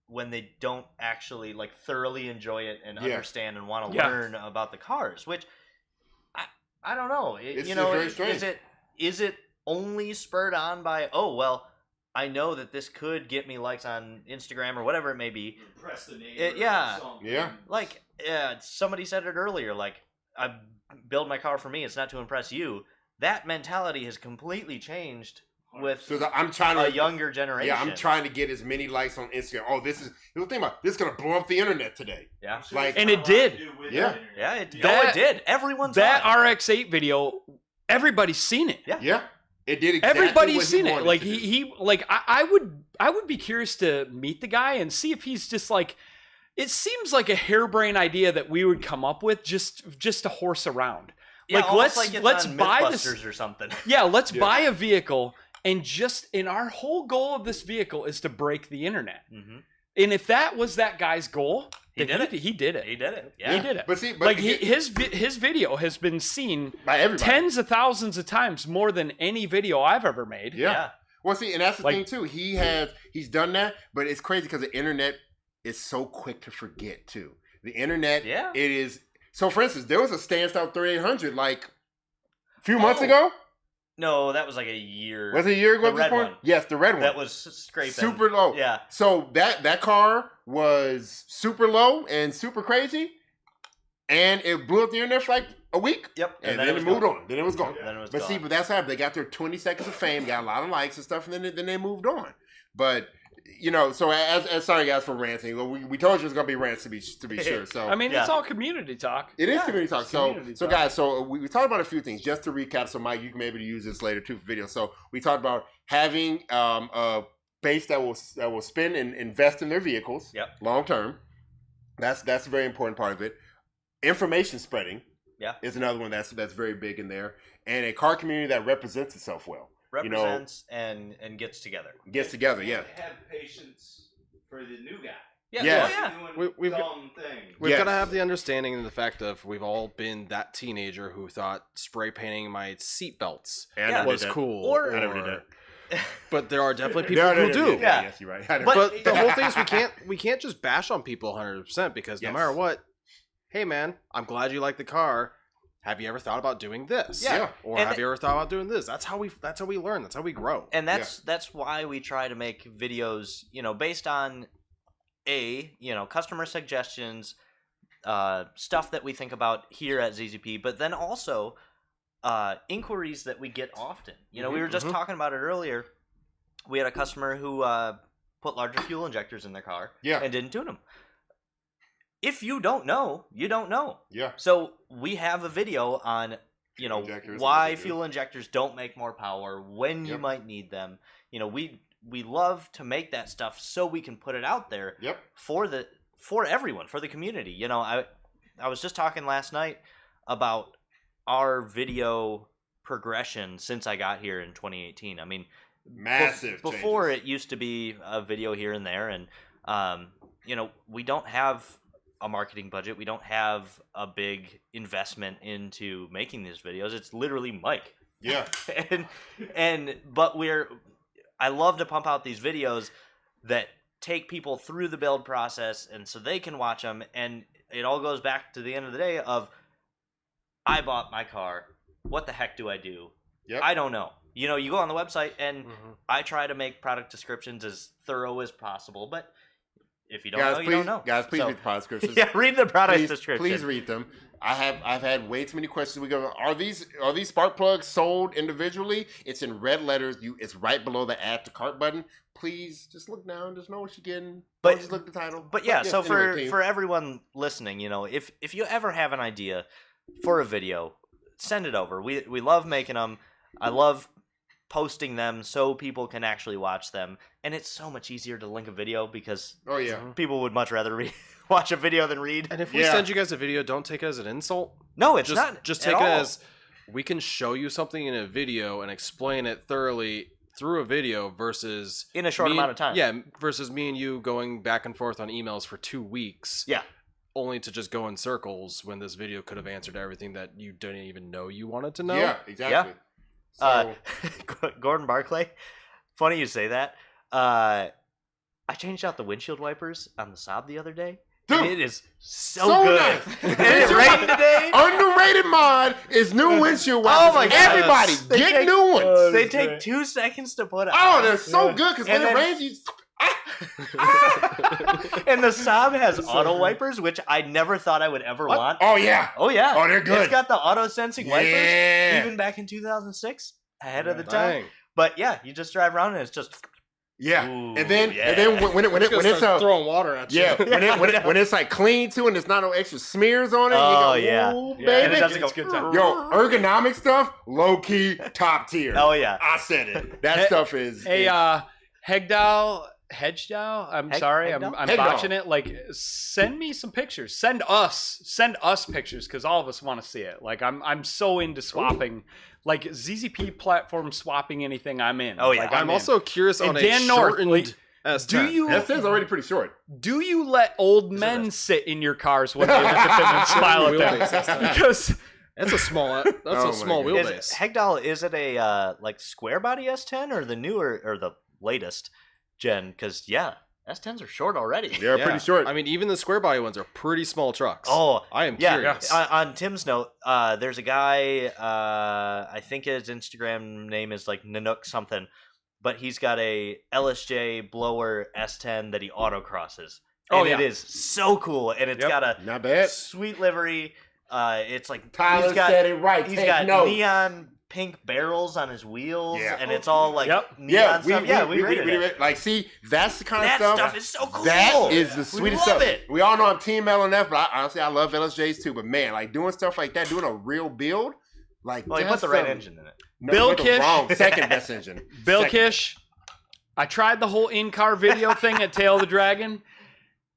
when they don't actually like thoroughly enjoy it and understand and want to learn about the cars, which I don't know.
It's very strange.
Is it only spurred on by, I know that this could get me likes on Instagram or whatever it may be.
Preston,
Like, somebody said it earlier, like, I build my car for me, it's not to impress you. That mentality has completely changed with
I'm trying to,
a younger generation.
Yeah, I'm trying to get as many likes on Instagram. This is going to blow up the internet today.
Yeah.
And it did.
It did. Everyone's
that RX-8 video, everybody's seen it.
Yeah. It did exactly
everybody's
what
seen
he
it. Like he like I would be curious to meet the guy and see if he's just like, it seems like a harebrained idea that we would come up with just to horse around. Like let's buy this
or something.
Yeah, let's buy a vehicle and our whole goal of this vehicle is to break the internet. Mm-hmm. And if that was that guy's goal, he did it.
He did it. Yeah.
He did it. But his video has been seen
by everybody,
tens of thousands of times more than any video I've ever made.
Yeah. Well, see, and that's the thing too. He's done that, but it's crazy because the internet is so quick to forget too. The internet, it is. So, for instance, there was a Standout 3800 like a few months ago.
No, that was like a year.
Was it a year ago at this point? Yes, the red one.
That was scraping.
Super low.
Yeah.
So that car was super low and super crazy, and it blew up the internet for like a week.
Yep.
And then it moved on. Then it was gone.
But
see, that's how they got their 20 seconds of fame, got a lot of likes and stuff, and then they moved on. But so as sorry guys for ranting. We told you it was gonna be rants to be sure. So
I mean, it's all community talk.
It is community talk. So guys, we talked about a few things just to recap. So Mike, you can maybe use this later too for video. So we talked about having a base that will spend and invest in their vehicles long term. That's a very important part of it. Information spreading is another one that's very big in there, and a car community that represents itself well.
Represents and gets together.
Have patience for the new guy.
We've got to have the understanding and the fact of we've all been that teenager who thought spray painting my seatbelts was cool.
Or
I never did that.
But there are definitely people who do.
Yeah, yes, you're right.
But the whole thing is we can't just bash on people 100% because no matter what, hey man, I'm glad you like the car. Have you ever thought about doing this?
Yeah.
Or have you ever thought about doing this? That's how we learn. That's how we grow.
And that's why we try to make videos, based on customer suggestions, stuff that we think about here at ZZP, but then also inquiries that we get often. We were just talking about it earlier. We had a customer who put larger fuel injectors in their car and didn't tune them. If you don't know, you don't know.
Yeah.
So we have a video on, why fuel injectors don't make more power, when you might need them. We love to make that stuff so we can put it out there for everyone, for the community. I was just talking last night about our video progression since I got here in 2018. I mean,
massive
before changes. It used to be a video here and there, and we don't have a marketing budget. We don't have a big investment into making these videos. It's literally Mike.
Yeah.
but I love to pump out these videos that take people through the build process, and so they can watch them. And it all goes back to the end of the day of, I bought my car. What the heck do I do?
Yep.
I don't know. You know, you go on the website, and I try to make product descriptions as thorough as possible, but if you don't know, you don't know.
Guys, please read the product descriptions.
Yeah, read the product description.
Please read them. I've had way too many questions. We go, are these spark plugs sold individually? It's in red letters. It's right below the add to cart button. Please just look down. Just know what you're getting. Don't just look at the title.
But yeah, so for everyone listening, you know, if you ever have an idea for a video, send it over. We love making them. I love posting them so people can actually watch them, and it's so much easier to link a video because people would much rather watch a video than read.
And if we send you guys a video, don't take it as an insult.
No, it's not.
Just take it as we can show you something in a video and explain it thoroughly through a video versus
in a short amount of time.
Yeah, versus me and you going back and forth on emails for 2 weeks.
Yeah.
Only to just go in circles when this video could have answered everything that you didn't even know you wanted to know.
Yeah, exactly.
Yeah. Gordon Barclay, funny you say that. I changed out the windshield wipers on the Saab the other day. Dude, it is so good.
Nice.
And it rained today.
Underrated mod is new windshield wipers. Oh my god! Everybody, get new ones.
They take 2 seconds to put out.
Oh, they're so good because when it rains, you.
And the Saab has auto wipers, which I never thought I would ever want.
Oh yeah.
Oh yeah.
Oh, they're good.
It's got the auto sensing wipers, even back in 2006, ahead of the time. But yeah, you just drive around and it's just.
Yeah,
ooh,
and then when it's
throwing water at you.
Yeah, when it's like clean too, and there's not no extra smears on it.
Oh
you go,
yeah,
baby,
it doesn't go good time.
Yo, ergonomic stuff, low key, top tier.
Oh yeah,
I said it. That stuff is.
Hey, Hedgdow. I'm sorry, I'm botching it. Like, send me some pictures. Send us pictures because all of us want to see it. Like, I'm so into swapping. Like ZZP platform swapping anything, I'm in.
Oh yeah,
like,
I'm also curious on
Dan
a
North,
shortened
like,
S10.
S10's already pretty short.
Do you let old men sit in your cars when they look at them and smile at them? Because
that's a small wheelbase.
Hegdahl, is it a like square body S10 or the newer or the latest gen? Because S10s are short already.
They're pretty short.
I mean, even the square body ones are pretty small trucks.
Oh,
I am curious.
On Tim's note, there's a guy, I think his Instagram name is like Nanook something, but he's got a LSJ blower S10 that he autocrosses. And it is so cool, and it's got a
not bad
sweet livery. It's like
Tyler said it right.
He's got neon pink barrels on his wheels, and it's all like neon stuff. We rated it.
Like, see, that's the kind of
stuff.
That
stuff is so cool.
That is the sweetest stuff.
It.
We all know I'm Team LNF, but honestly, I love LSJs too. But man, like doing stuff like that, doing a real build, like
he put the right engine in it.
Bill Kish,
second best engine.
Bill Kish. I tried the whole in-car video thing at Tail of the Dragon.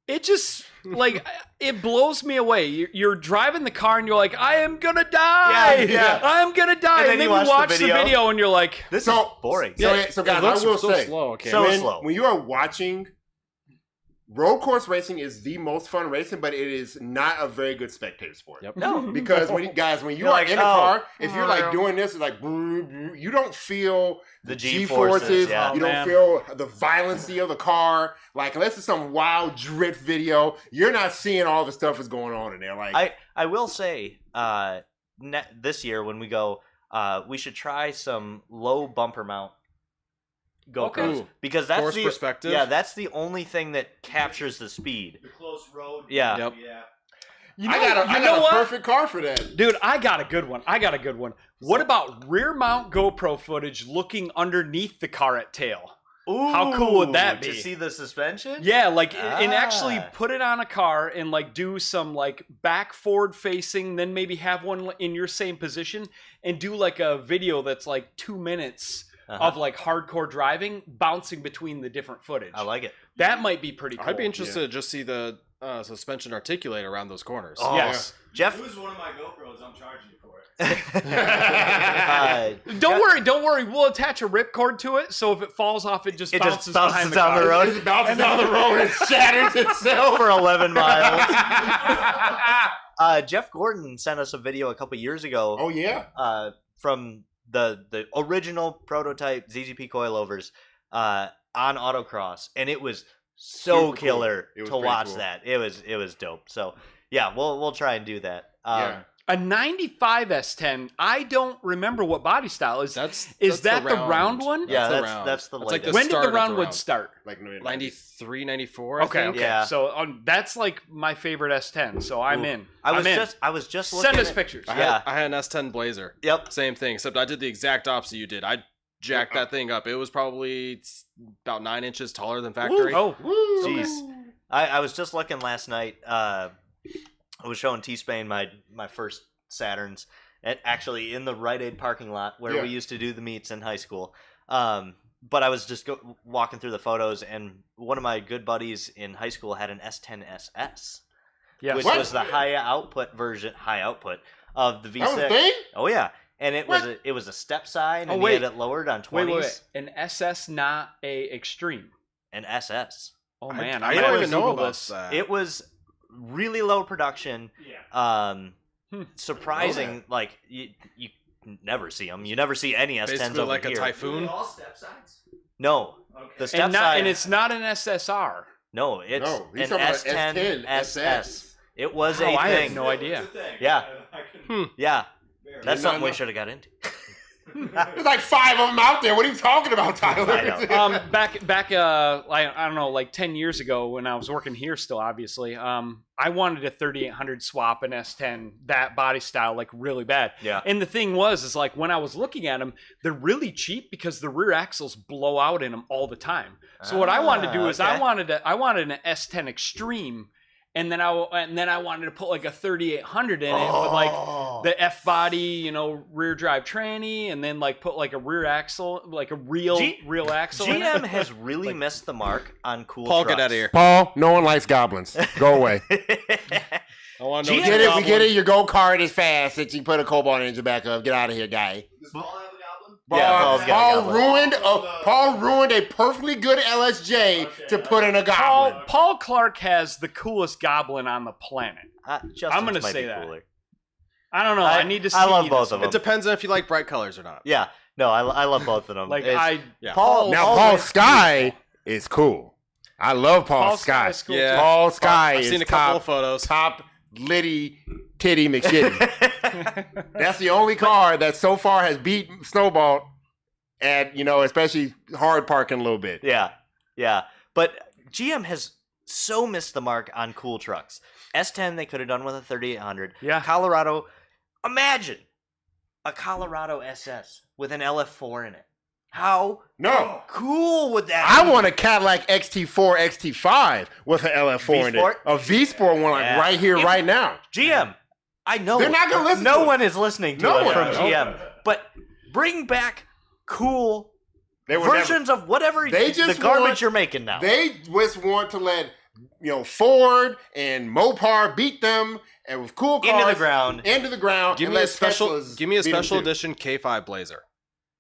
It just, like, it blows me away. You're driving the car and you're like, I am gonna die. Yeah. I'm gonna die. And then you watch the video and you're like,
this is boring.
So guys, I will say,
slow.
When you are watching, road course racing is the most fun racing, but it is not a very good spectator sport.
Yep.
No.
Because when you are in a car, if you're like doing this, it's like, you don't feel the G-forces. You don't feel the violency of the car. Like, unless it's some wild drift video, you're not seeing all the stuff that's going on in there. Like,
I will say, this year when we go, we should try some low bumper mount GoPros because that's
force perspective.
Yeah, that's the only thing that captures the speed.
The close road.
Yeah.
Yep.
Yeah.
I got a perfect car for that.
Dude, I got a good one. What about rear mount GoPro footage looking underneath the car at tail?
Ooh,
how cool would that be?
To see the suspension?
Yeah, like, and actually put it on a car and, like, do some, like, back forward facing, then maybe have one in your same position and do, like, a video that's, like, 2 minutes of, like, hardcore driving, bouncing between the different footage.
I like it.
That might be pretty cool.
I'd be interested to just see the suspension articulator around those corners.
Oh, yes. Jeff?
Use one of my GoPros. I'm charging you for it.
Don't worry. We'll attach a ripcord to it, so if it falls off, it just bounces behind the
down
car.
the road. It bounces down the road and shatters itself
for 11 miles. Jeff Gordon sent us a video a couple years ago.
Oh yeah.
From the original prototype ZZP coilovers on autocross, and it was so super killer to watch cool. That. It was dope. So yeah, we'll try and do that.
A 95 S10. I don't remember what body style is. Is that the round one?
Yeah, that's the
like when did the round one start?
Like 93, 94.
Okay. Yeah. So that's like my favorite S10. So I'm in.
I was just looking.
Send us pictures.
I had an S10 Blazer.
Yep.
Same thing, except I did the exact opposite you did. I jacked that thing up. It was probably about 9 inches taller than factory.
Woo. Oh, jeez. Okay. I was just looking last night. I was showing T-Spain my first Saturns, actually in the Rite Aid parking lot where we used to do the meets in high school. But I was just walking through the photos, and one of my good buddies in high school had an S10 SS, which was the high output of the V6.
That was a thing?
Oh yeah, and it was a step side, and he had it lowered on 20s.
Wait. An SS, not a Extreme.
An SS.
Oh man,
I don't even know about that.
It was really low production. Surprising. Like you never see them. You never see any S10s
basically
over
like
here.
A Typhoon.
All step sides.
No, the step side,
and it's not an SSR.
No, it's an S10 SS. It was a thing.
I had no idea.
Yeah, yeah. That's something we should have got into.
There's like 5 of them out there. What are you talking about, Tyler?
Back, I don't know, like 10 years ago when I was working here still, obviously, I wanted a 3800 swap an S10, that body style, like really bad.
Yeah.
And the thing is like when I was looking at them, they're really cheap because the rear axles blow out in them all the time. So what I wanted to do is I wanted an S10 Extreme. And then I wanted to put like a 3800 in it with like the F body, rear drive tranny, and then like put like a rear axle, like a real axle.
GM has really missed the mark on cool
Paul,
trucks.
Get out of here.
Paul, no one likes goblins. Go away.
I want to
we get it. Your go-kart is fast. That you put a Cobalt engine back up. Get out of here, guy.
Does Paul have a goblin?
Paul ruined a perfectly good LSJ to put in a goblin.
Paul Clark has the coolest goblin on the planet. I'm going to say that. Cooler. I don't know. I need to see.
I love both of them.
It depends on if you like bright colors or not.
Yeah. No, I love both of them.
Paul Sky is cool. I love Paul Sky.
Cool
yeah. Paul Sky
I've
is
seen a couple of photos.
Top litty titty McShitty. That's the only car that so far has beat Snowball at, especially hard parking a little bit.
Yeah. But GM has so missed the mark on cool trucks. S10 they could have done with a 3800.
Yeah.
Colorado, imagine a Colorado SS with an LF4 in it. How cool would that be?
I want a Cadillac XT4, XT5 with an LF4 in it. A V-Sport one right here, right now.
GM, I know.
They're not going to listen
No one is listening to us from GM. But bring back cool versions of whatever the garbage you're making now.
They just want to let Ford and Mopar beat them, and with cool cars into the ground.
Give me a special edition K5 Blazer.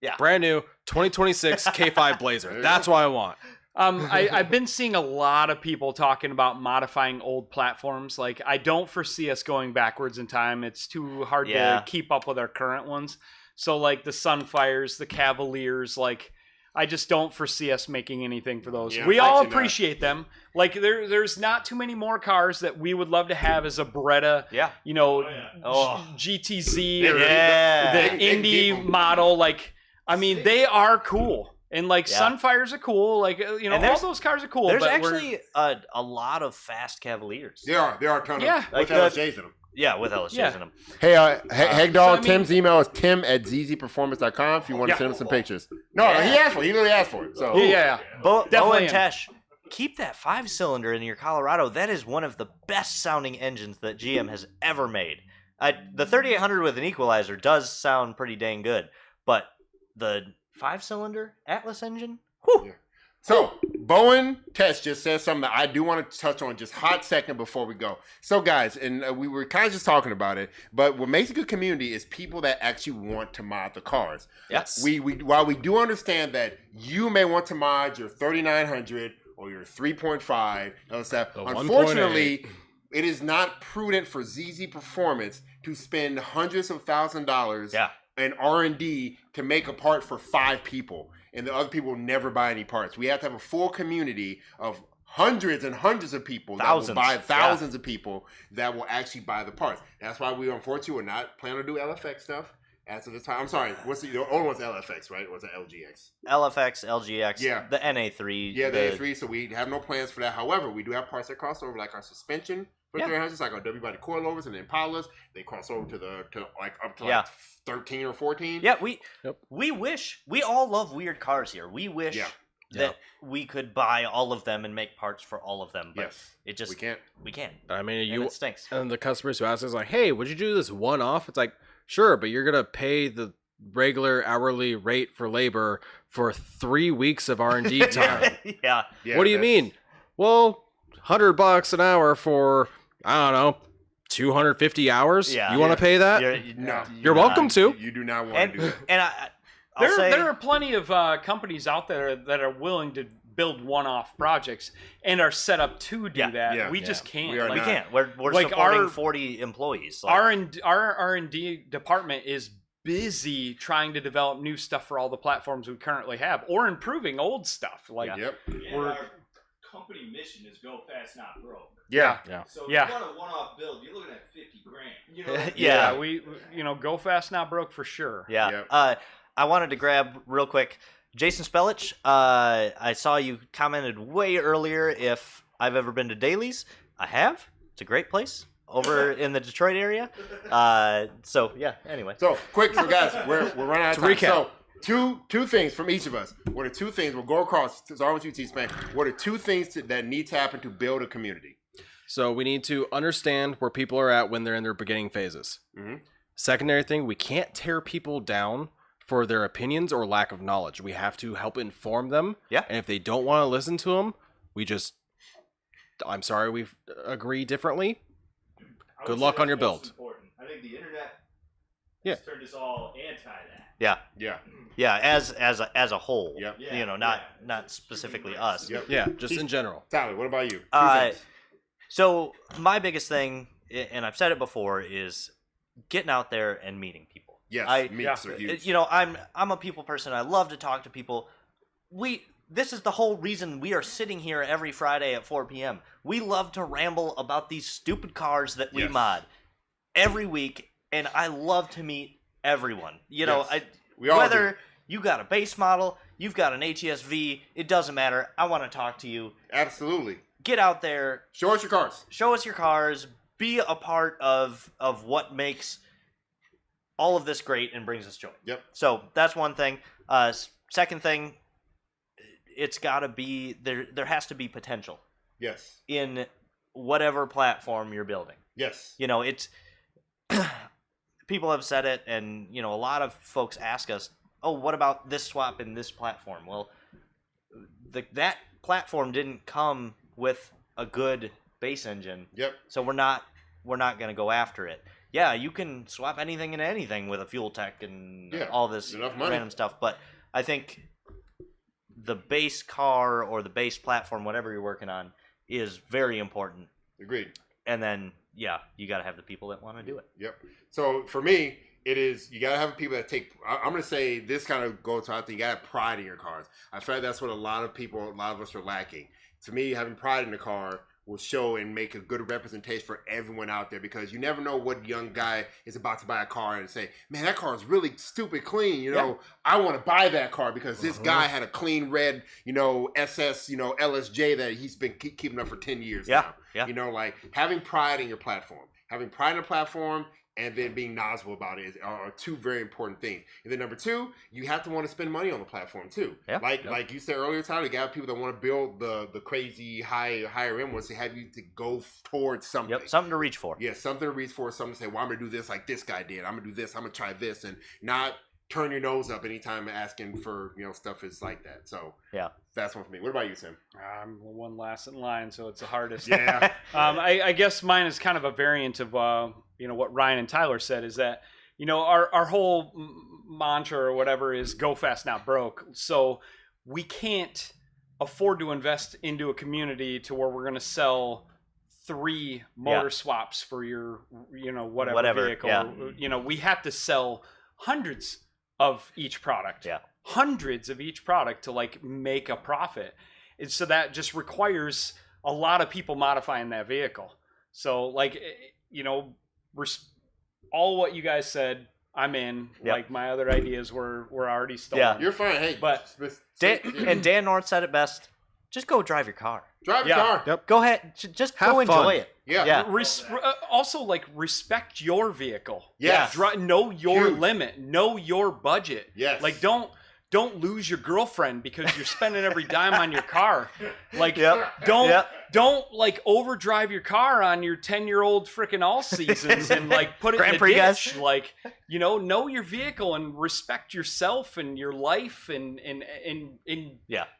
Yeah,
brand new 2026 K5 Blazer. That's what I want.
I've been seeing a lot of people talking about modifying old platforms. Like, I don't foresee us going backwards in time. It's too hard to keep up with our current ones. So, like, the Sunfires, the Cavaliers, like, I just don't foresee us making anything for those. Yeah, we all appreciate them. Like, there's not too many more cars that we would love to have as a Beretta, GTZ or the Indy model. Like, I mean, they are cool. And, like, Sunfires are cool. Like, all those cars are cool.
There's actually a lot of fast Cavaliers.
There are a ton of them. With LSJs in them.
Yeah, with LSJs in them.
Hey, Hegdall, Tim's email is tim@zzperformance.com if you want to send him some pictures. No, he asked for it. He literally asked for it. So
Bo and Tesh, keep that 5-cylinder in your Colorado. That is one of the best sounding engines that GM has ever made. The 3800 with an equalizer does sound pretty dang good, but the 5-cylinder Atlas engine, whew.
So, Bowen Test just said something that I do want to touch on just hot second before we go. So, guys, and we were kind of just talking about it, but what makes a good community is people that actually want to mod the cars.
Yes.
While we do understand that you may want to mod your 3900 or your 3.5 and stuff, unfortunately, it is not prudent for ZZPerformance to spend hundreds of $1,000s in R&D to make a part for 5 people. And the other people will never buy any parts. We have to have a full community of hundreds and hundreds of people that will buy thousands of people that will actually buy the parts. That's why we unfortunately are not planning to do LFX stuff as of this time. I'm sorry, what's the only one's LFX, right? Or was it LGX?
LFX, LGX, the NA3.
Yeah, the NA3. So we have no plans for that. However, we do have parts that cross over, like our suspension for 300s, like our W-body coilovers and Impalas. They cross over to up to 13 or 14.
Yeah, we wish, we all love weird cars here. We wish that we could buy all of them and make parts for all of them. But it just we can't.
I mean,
it stinks.
And the customers who ask us like, "Hey, would you do this one off?" It's like, sure, but you're gonna pay the regular hourly rate for labor for 3 weeks of R&D time.
yeah.
What do you mean? Well, $100 an hour for, I don't know, 250 hours?
Yeah.
You want to pay that? You're welcome to.
You do not want to do that.
And
there are plenty of companies out there that are willing to build one-off projects and are set up to do that.
Yeah.
We just can't.
We can't. We're like supporting 40 employees.
Our R&D department is busy trying to develop new stuff for all the platforms we currently have, or improving old stuff. Like,
our company mission is go fast, not broke.
Yeah.
So if you want a one-off build, you're looking at $50,000. You know?
We go fast, not broke for sure.
Yeah. I wanted to grab real quick, Jason Spelich. I saw you commented way earlier if I've ever been to Daly's. I have. It's a great place over in the Detroit area. Anyway.
So quick, guys, we're running out of time. So two things from each of us. What are two things? We'll go across. Start with you, T-Span. What are two things that need to happen to build a community?
So we need to understand where people are at when they're in their beginning phases.
Mm-hmm.
Secondary thing, we can't tear people down for their opinions or lack of knowledge. We have to help inform them.
Yeah.
And if they don't want to listen to them, I'm sorry, we agree differently. Good luck on your build.
Important. I think the internet
has
turned us all anti that.
Yeah, as a whole.
Yep.
Yeah. Not specifically us.
Yep.
Yeah, just in general.
Tyler, what about you?
So my biggest thing, and I've said it before, is getting out there and meeting people.
Yes, meets are huge.
I'm a people person. I love to talk to people. This is the whole reason we are sitting here every Friday at 4 p.m. We love to ramble about these stupid cars that we mod every week, and I love to meet everyone. Whether you got a base model, you've got an HESV, it doesn't matter. I want to talk to you.
Absolutely.
Get out there.
Show us your cars.
Show us your cars. Be a part of what makes all of this great and brings us joy.
Yep.
So that's one thing. Second thing, it's got to be there has to be potential.
Yes.
In whatever platform you're building.
Yes.
It's people have said it, and a lot of folks ask us, "Oh, what about this swap in this platform?" Well, that platform didn't come with a good base engine.
Yep.
So we're not going to go after it. Yeah, you can swap anything into anything with a fuel tech and all this random stuff, but I think the base car or the base platform, whatever you're working on, is very important.
Agreed.
And then, you got to have the people that want to do it.
Yep. So for me, it is, you got to have people that I'm going to say this kind of goes to, I think you got to have pride in your cars. I feel like that's what a lot of us are lacking. To me, having pride in the car will show and make a good representation for everyone out there, because you never know what young guy is about to buy a car and say, man, that car is really stupid clean. I want to buy that car because this guy had a clean red, SS, LSJ that he's been keeping up for 10 years now.
Yeah.
Like having pride in your platform, and then being knowledgeable about it are two very important things. And then number two, you have to want to spend money on the platform too.
Yeah.
Like you said earlier, Tyler, you got people that want to build the crazy higher end ones. They have you to go towards something.
Yep, something to reach for.
Yeah, something to reach for. Something to say, well, I'm going to do this like this guy did. I'm going to do this. I'm going to try this. And not turn your nose up anytime asking for, stuff is like that. So That's one for me. What about you, Tim?
I'm one last in line, so it's the hardest.
Yeah.
I guess mine is kind of a variant of what Ryan and Tyler said, is that our whole mantra or whatever is go fast, not broke. So we can't afford to invest into a community to where we're going to sell 3 motor swaps for your whatever vehicle. Yeah. We have to sell hundreds of each product.
Yeah.
Hundreds of each product to like make a profit. And so that just requires a lot of people modifying that vehicle. So like, all what you guys said, I'm in. Yep. Like my other ideas were already stolen.
Yeah, you're fine. Hey,
but Dan North said it best. Just go drive your car.
Drive your car.
Yep. Go ahead. Just go enjoy it.
Yeah.
Also, like, respect your vehicle.
Yes.
Know your limit. Know your budget.
Yes.
Like, don't lose your girlfriend because you're spending every dime on your car. Like, don't like overdrive your car on your 10-year-old freaking all seasons and like put it in the ditch. Like, know your vehicle and respect yourself and your life and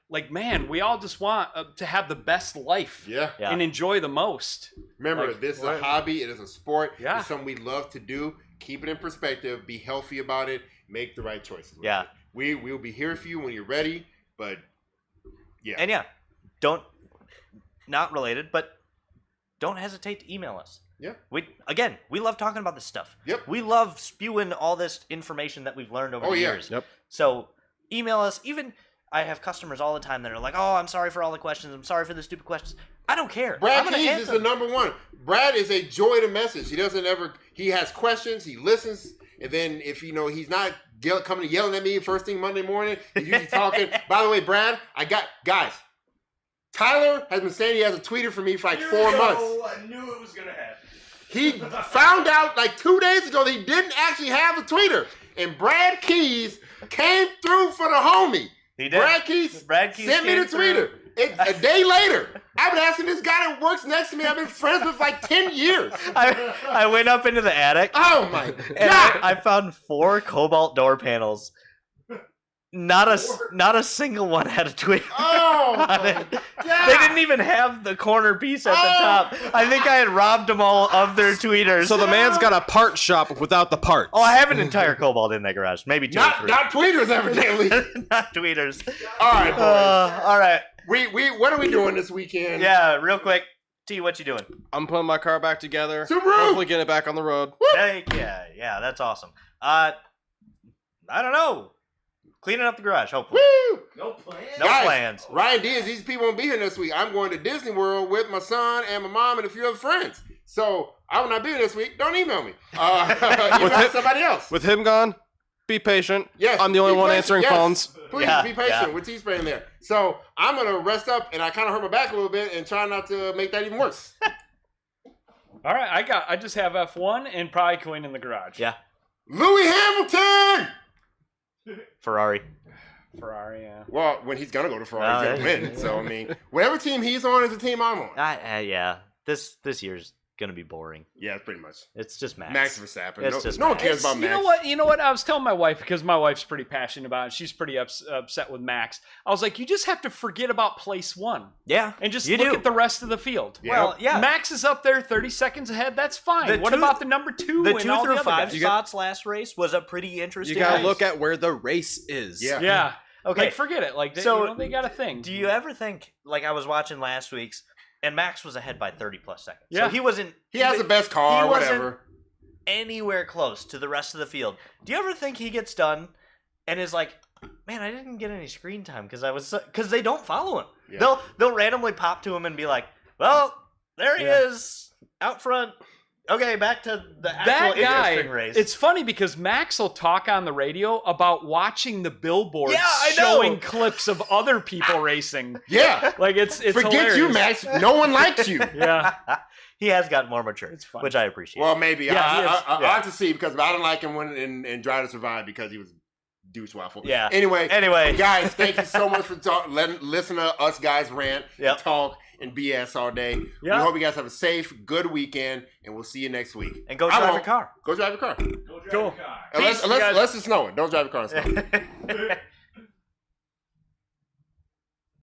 like, man, we all just want to have the best life and enjoy the most.
Remember,
like,
this is a hobby. It is a sport.
Yeah.
It's something we love to do. Keep it in perspective. Be healthy about it. Make the right choices.
Yeah.
We'll be here for you when you're ready, but
And not related, but don't hesitate to email us.
Yeah.
We love talking about this stuff.
Yep.
We love spewing all this information that we've learned over the years.
Yep.
So email us. Even I have customers all the time that are like, "Oh, I'm sorry for all the questions. I'm sorry for the stupid questions." I don't care.
Brad Keys is the number one. Brad is a joy to message. He has questions. He listens. And then if, he's not coming yelling at me first thing Monday morning, he's usually talking. By the way, Brad, guys, Tyler has been saying he has a tweeter for me for like 4 months.
I knew it was going to happen.
He found out like 2 days ago that he didn't actually have a tweeter. And Brad Keys came through for the homie.
He did.
Brad Keys sent me the tweeter. A day later, I've been asking this guy that works next to me. I've been friends with for like 10 years.
I went up into the attic.
Oh my God!
And I found 4 cobalt door panels. Not a single one had a tweeter.
Oh my God!
They didn't even have the corner piece at the top. I think I had robbed them all of their tweeters.
So the man's got a part shop without the parts.
Oh, I have an entire cobalt in that garage. Maybe 2 or 3.
Not tweeters, evidently.
Not tweeters.
All right, boys.
All right.
What are we doing this weekend?
Yeah, real quick. T, what you doing?
I'm putting my car back together.
Subaru!
Hopefully getting it back on the road.
Heck yeah, that's awesome. I don't know. Cleaning up the garage, hopefully.
Woo!
No plans.
No plans.
Ryan Diaz, these people won't be here this week. I'm going to Disney World with my son and my mom and a few other friends. So I will not be here this week. Don't email me. Email somebody else.
With him gone, be patient.
Yes,
I'm the only one answering phones.
Please be patient with T-Spray in there. So I'm going to rest up, and I kind of hurt my back a little bit and try not to make that even worse.
All right, I just have F1 and probably clean in the garage.
Yeah.
Louis Hamilton!
Ferrari,
yeah.
Well, when he's going to go to Ferrari, he's going to win. So, I mean, whatever team he's on is the team I'm on.
Yeah. This year's going to be boring.
Yeah, pretty much.
It's just Max.
Max Verstappen.
No
one cares about Max.
You know what? I was telling my wife, because my wife's pretty passionate about it. She's pretty upset with Max. I was like, you just have to forget about place 1.
Yeah.
And just look at the rest of the field.
Yeah.
Well, yeah.
Max is up there 30 seconds ahead. That's fine. What about the number 2
the
and
2
all
through
the
5
other
spots last race was a pretty interesting
You got to
race.
look at where the race is.
Yeah.
Okay.
Like, forget it. Like, they got a thing.
Do you ever think, like I was watching last week's, and Max was ahead by 30 plus seconds.
Yeah.
So he wasn't...
He has the best car, whatever.
Anywhere close to the rest of the field. Do you ever think he gets done and is like, man, I didn't get any screen time because they don't follow him. Yeah. They'll randomly pop to him and be like, well, there he is out front. Okay, back to the actual interesting race.
It's funny because Max will talk on the radio about watching the billboards showing clips of other people racing.
Yeah.
Like it's
Forget
hilarious.
you, Max. No one likes you.
Yeah.
He has gotten more mature, which I appreciate.
Well, maybe.
Yeah,
I have to see because I didn't like him in Drive to Survive because he was douche waffle.
Yeah.
Anyway, guys, thank you so much for listening to us guys rant and talk and BS all day. Yep. We hope you guys have a safe, good weekend, and we'll see you next week.
And go drive your car.
Go drive your car.
Go drive your car.
Unless it's snowing. Don't drive your car in snow.